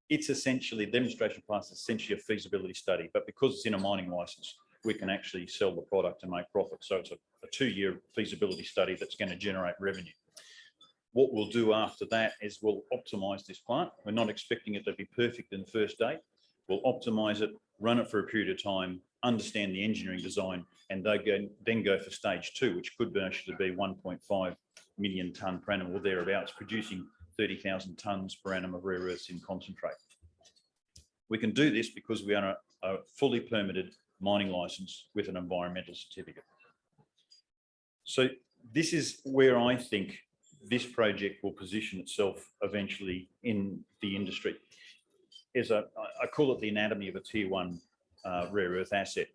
It's essentially, the demonstration plant is essentially a feasibility study, but because it's in a mining license, we can actually sell the product and make profit. So it's a 2-year feasibility study that's going to generate revenue. What we'll do after that is we'll optimise this plant. We're not expecting it to be perfect in the first day. We'll optimise it, run it for a period of time, understand the engineering design, and then go for stage 2, which could actually be 1.5 million tonne per annum or thereabouts, producing 30,000 tonnes per annum of rare earths in concentrate. We can do this because we are a fully permitted mining licence with an environmental certificate. So this is where I think this project will position itself eventually in the industry. I call it the anatomy of a tier 1 rare earth asset.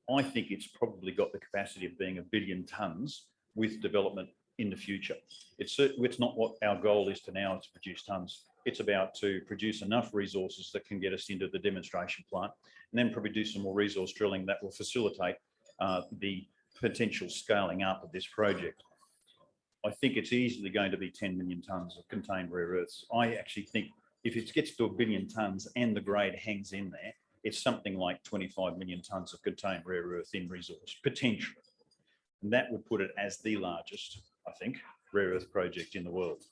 I think it's probably got the capacity of being 1 billion tonnes with development in the future. It's not what our goal is to now, to produce tonnes. It's about to produce enough resources that can get us into the demonstration plant, and then probably do some more resource drilling that will facilitate the potential scaling up of this project. I think it's easily going to be 10 million tonnes of contained rare earths. I actually think if it gets to 1 billion tonnes and the grade hangs in there, it's something like 25 million tonnes of contained rare earth in resource, potentially. And that would put it as the largest, I think, rare earth project in the world.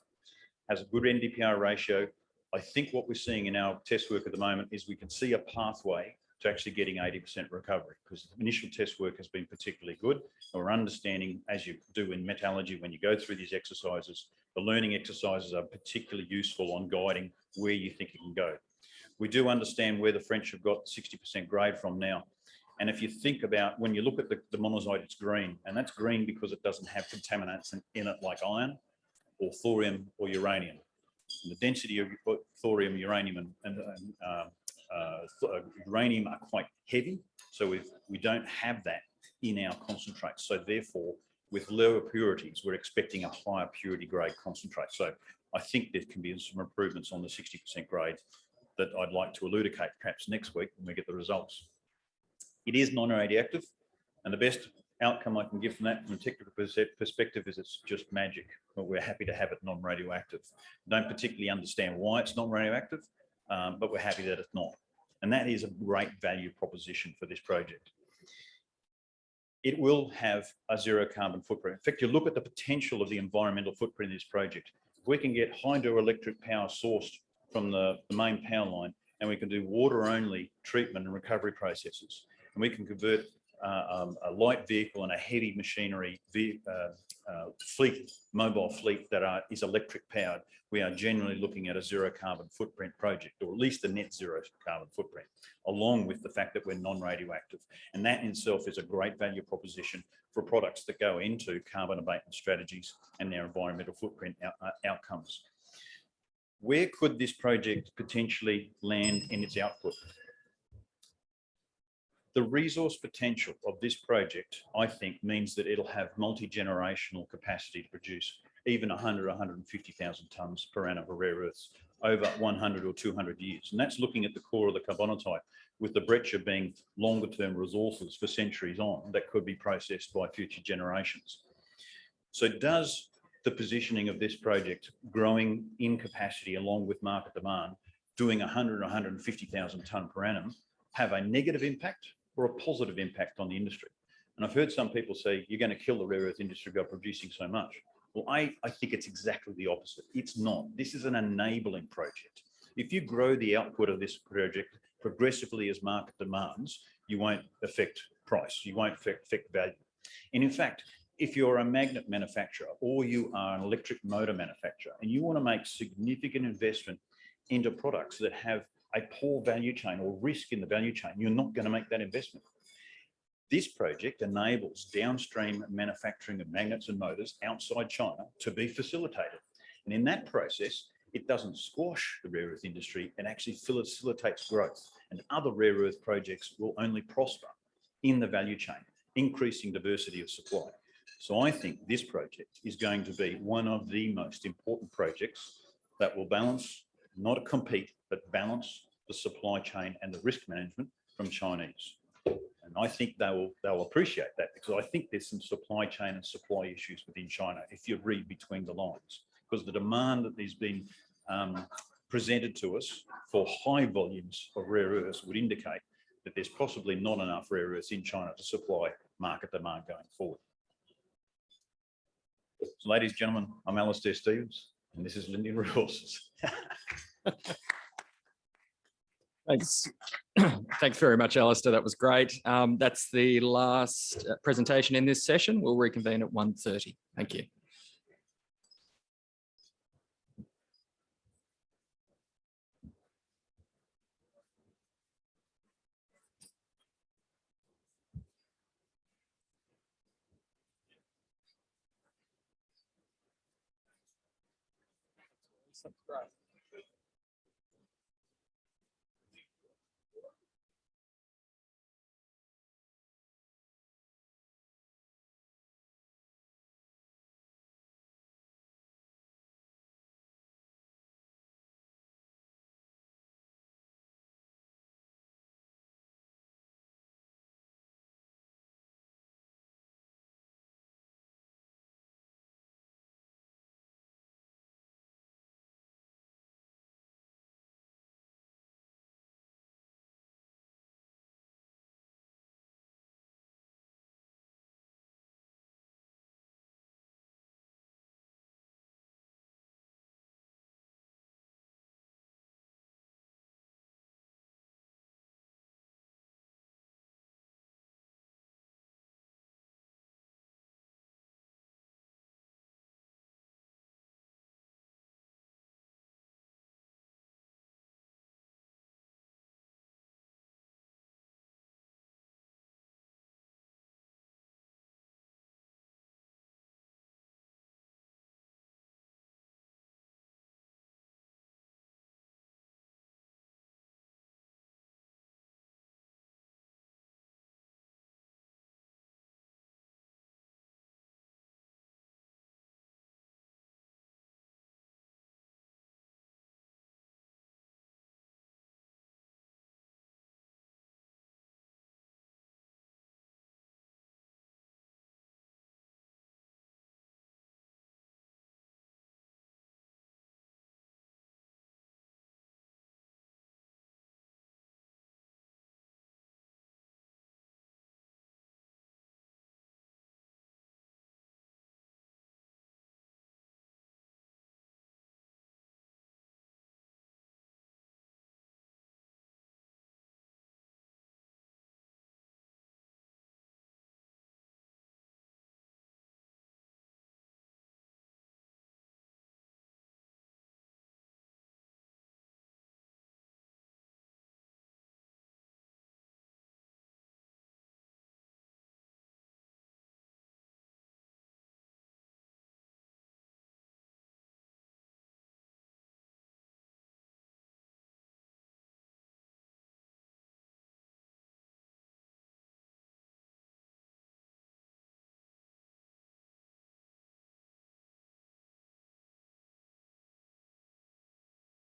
Has a good NdPr ratio. I think what we're seeing in our test work at the moment is we can see a pathway to actually getting 80% recovery, because the initial test work has been particularly good. And we're understanding, as you do in metallurgy, when you go through these exercises, the learning exercises are particularly useful on guiding where you think you can go. We do understand where the French have got 60% grade from now. And if you think about, when you look at the monazite, it's green, and that's green because it doesn't have contaminants in it like iron or thorium or uranium. And the density of thorium, uranium, and uranium are quite heavy, so we don't have that in our concentrates. So therefore, with lower purities, we're expecting a higher purity grade concentrate. So I think there can be some improvements on the 60% grade that I'd like to elucidate perhaps next week when we get the results. It is non-radioactive, and the best outcome I can give from that from a technical perspective is it's just magic, but we're happy to have it non-radioactive. Don't particularly understand why it's non-radioactive, but we're happy that it's not. And that is a great value proposition for this project. It will have a zero carbon footprint. In fact, you look at the potential of the environmental footprint of this project. If we can get hydroelectric power sourced from the main power line, and we can do water only treatment and recovery processes, and we can convert a light vehicle and a heavy machinery mobile fleet that is electric powered, we are generally looking at a zero carbon footprint project, or at least a net zero carbon footprint, along with the fact that we're non-radioactive. And that in itself is a great value proposition for products that go into carbon abatement strategies and their environmental footprint outcomes. Where could this project potentially land in its output? The resource potential of this project, I think, means that it'll have multi-generational capacity to produce even 100, 150,000 tonnes per annum of rare earths over 100 or 200 years. And that's looking at the core of the carbonatite, with the breccia being longer term resources for centuries on that could be processed by future generations. So does the positioning of this project growing in capacity along with market demand, doing 100 or 150,000 tonne per annum, have a negative impact or a positive impact on the industry? And I've heard some people say, you're going to kill the rare earth industry by producing so much. Well, I think it's exactly the opposite. It's not. This is an enabling project. If you grow the output of this project progressively as market demands, you won't affect price, you won't affect value. And in fact, if you're a magnet manufacturer or you are an electric motor manufacturer and you want to make significant investment into products that have a poor value chain or risk in the value chain, you're not going to make that investment. This project enables downstream manufacturing of magnets and motors outside China to be facilitated. And in that process, it doesn't squash the rare earth industry, it actually facilitates growth. And other rare earth projects will only prosper in the value chain, increasing diversity of supply. So I think this project is going to be one of the most important projects that will balance, not compete, but balance the supply chain and the risk management from Chinese. And I think they'll appreciate that, because I think there's some supply chain and supply issues within China if you read between the lines, because the demand that has been presented to us for high volumes of rare earths would indicate that there's possibly not enough rare earths in China to supply market demand going forward. So, ladies and gentlemen, I'm Alistair Stevens, and this is Lindian Resources. Thanks. Thanks very much, Alistair. That was great. That's the last presentation in this session. We'll reconvene at 1:30. Thank you. That's great.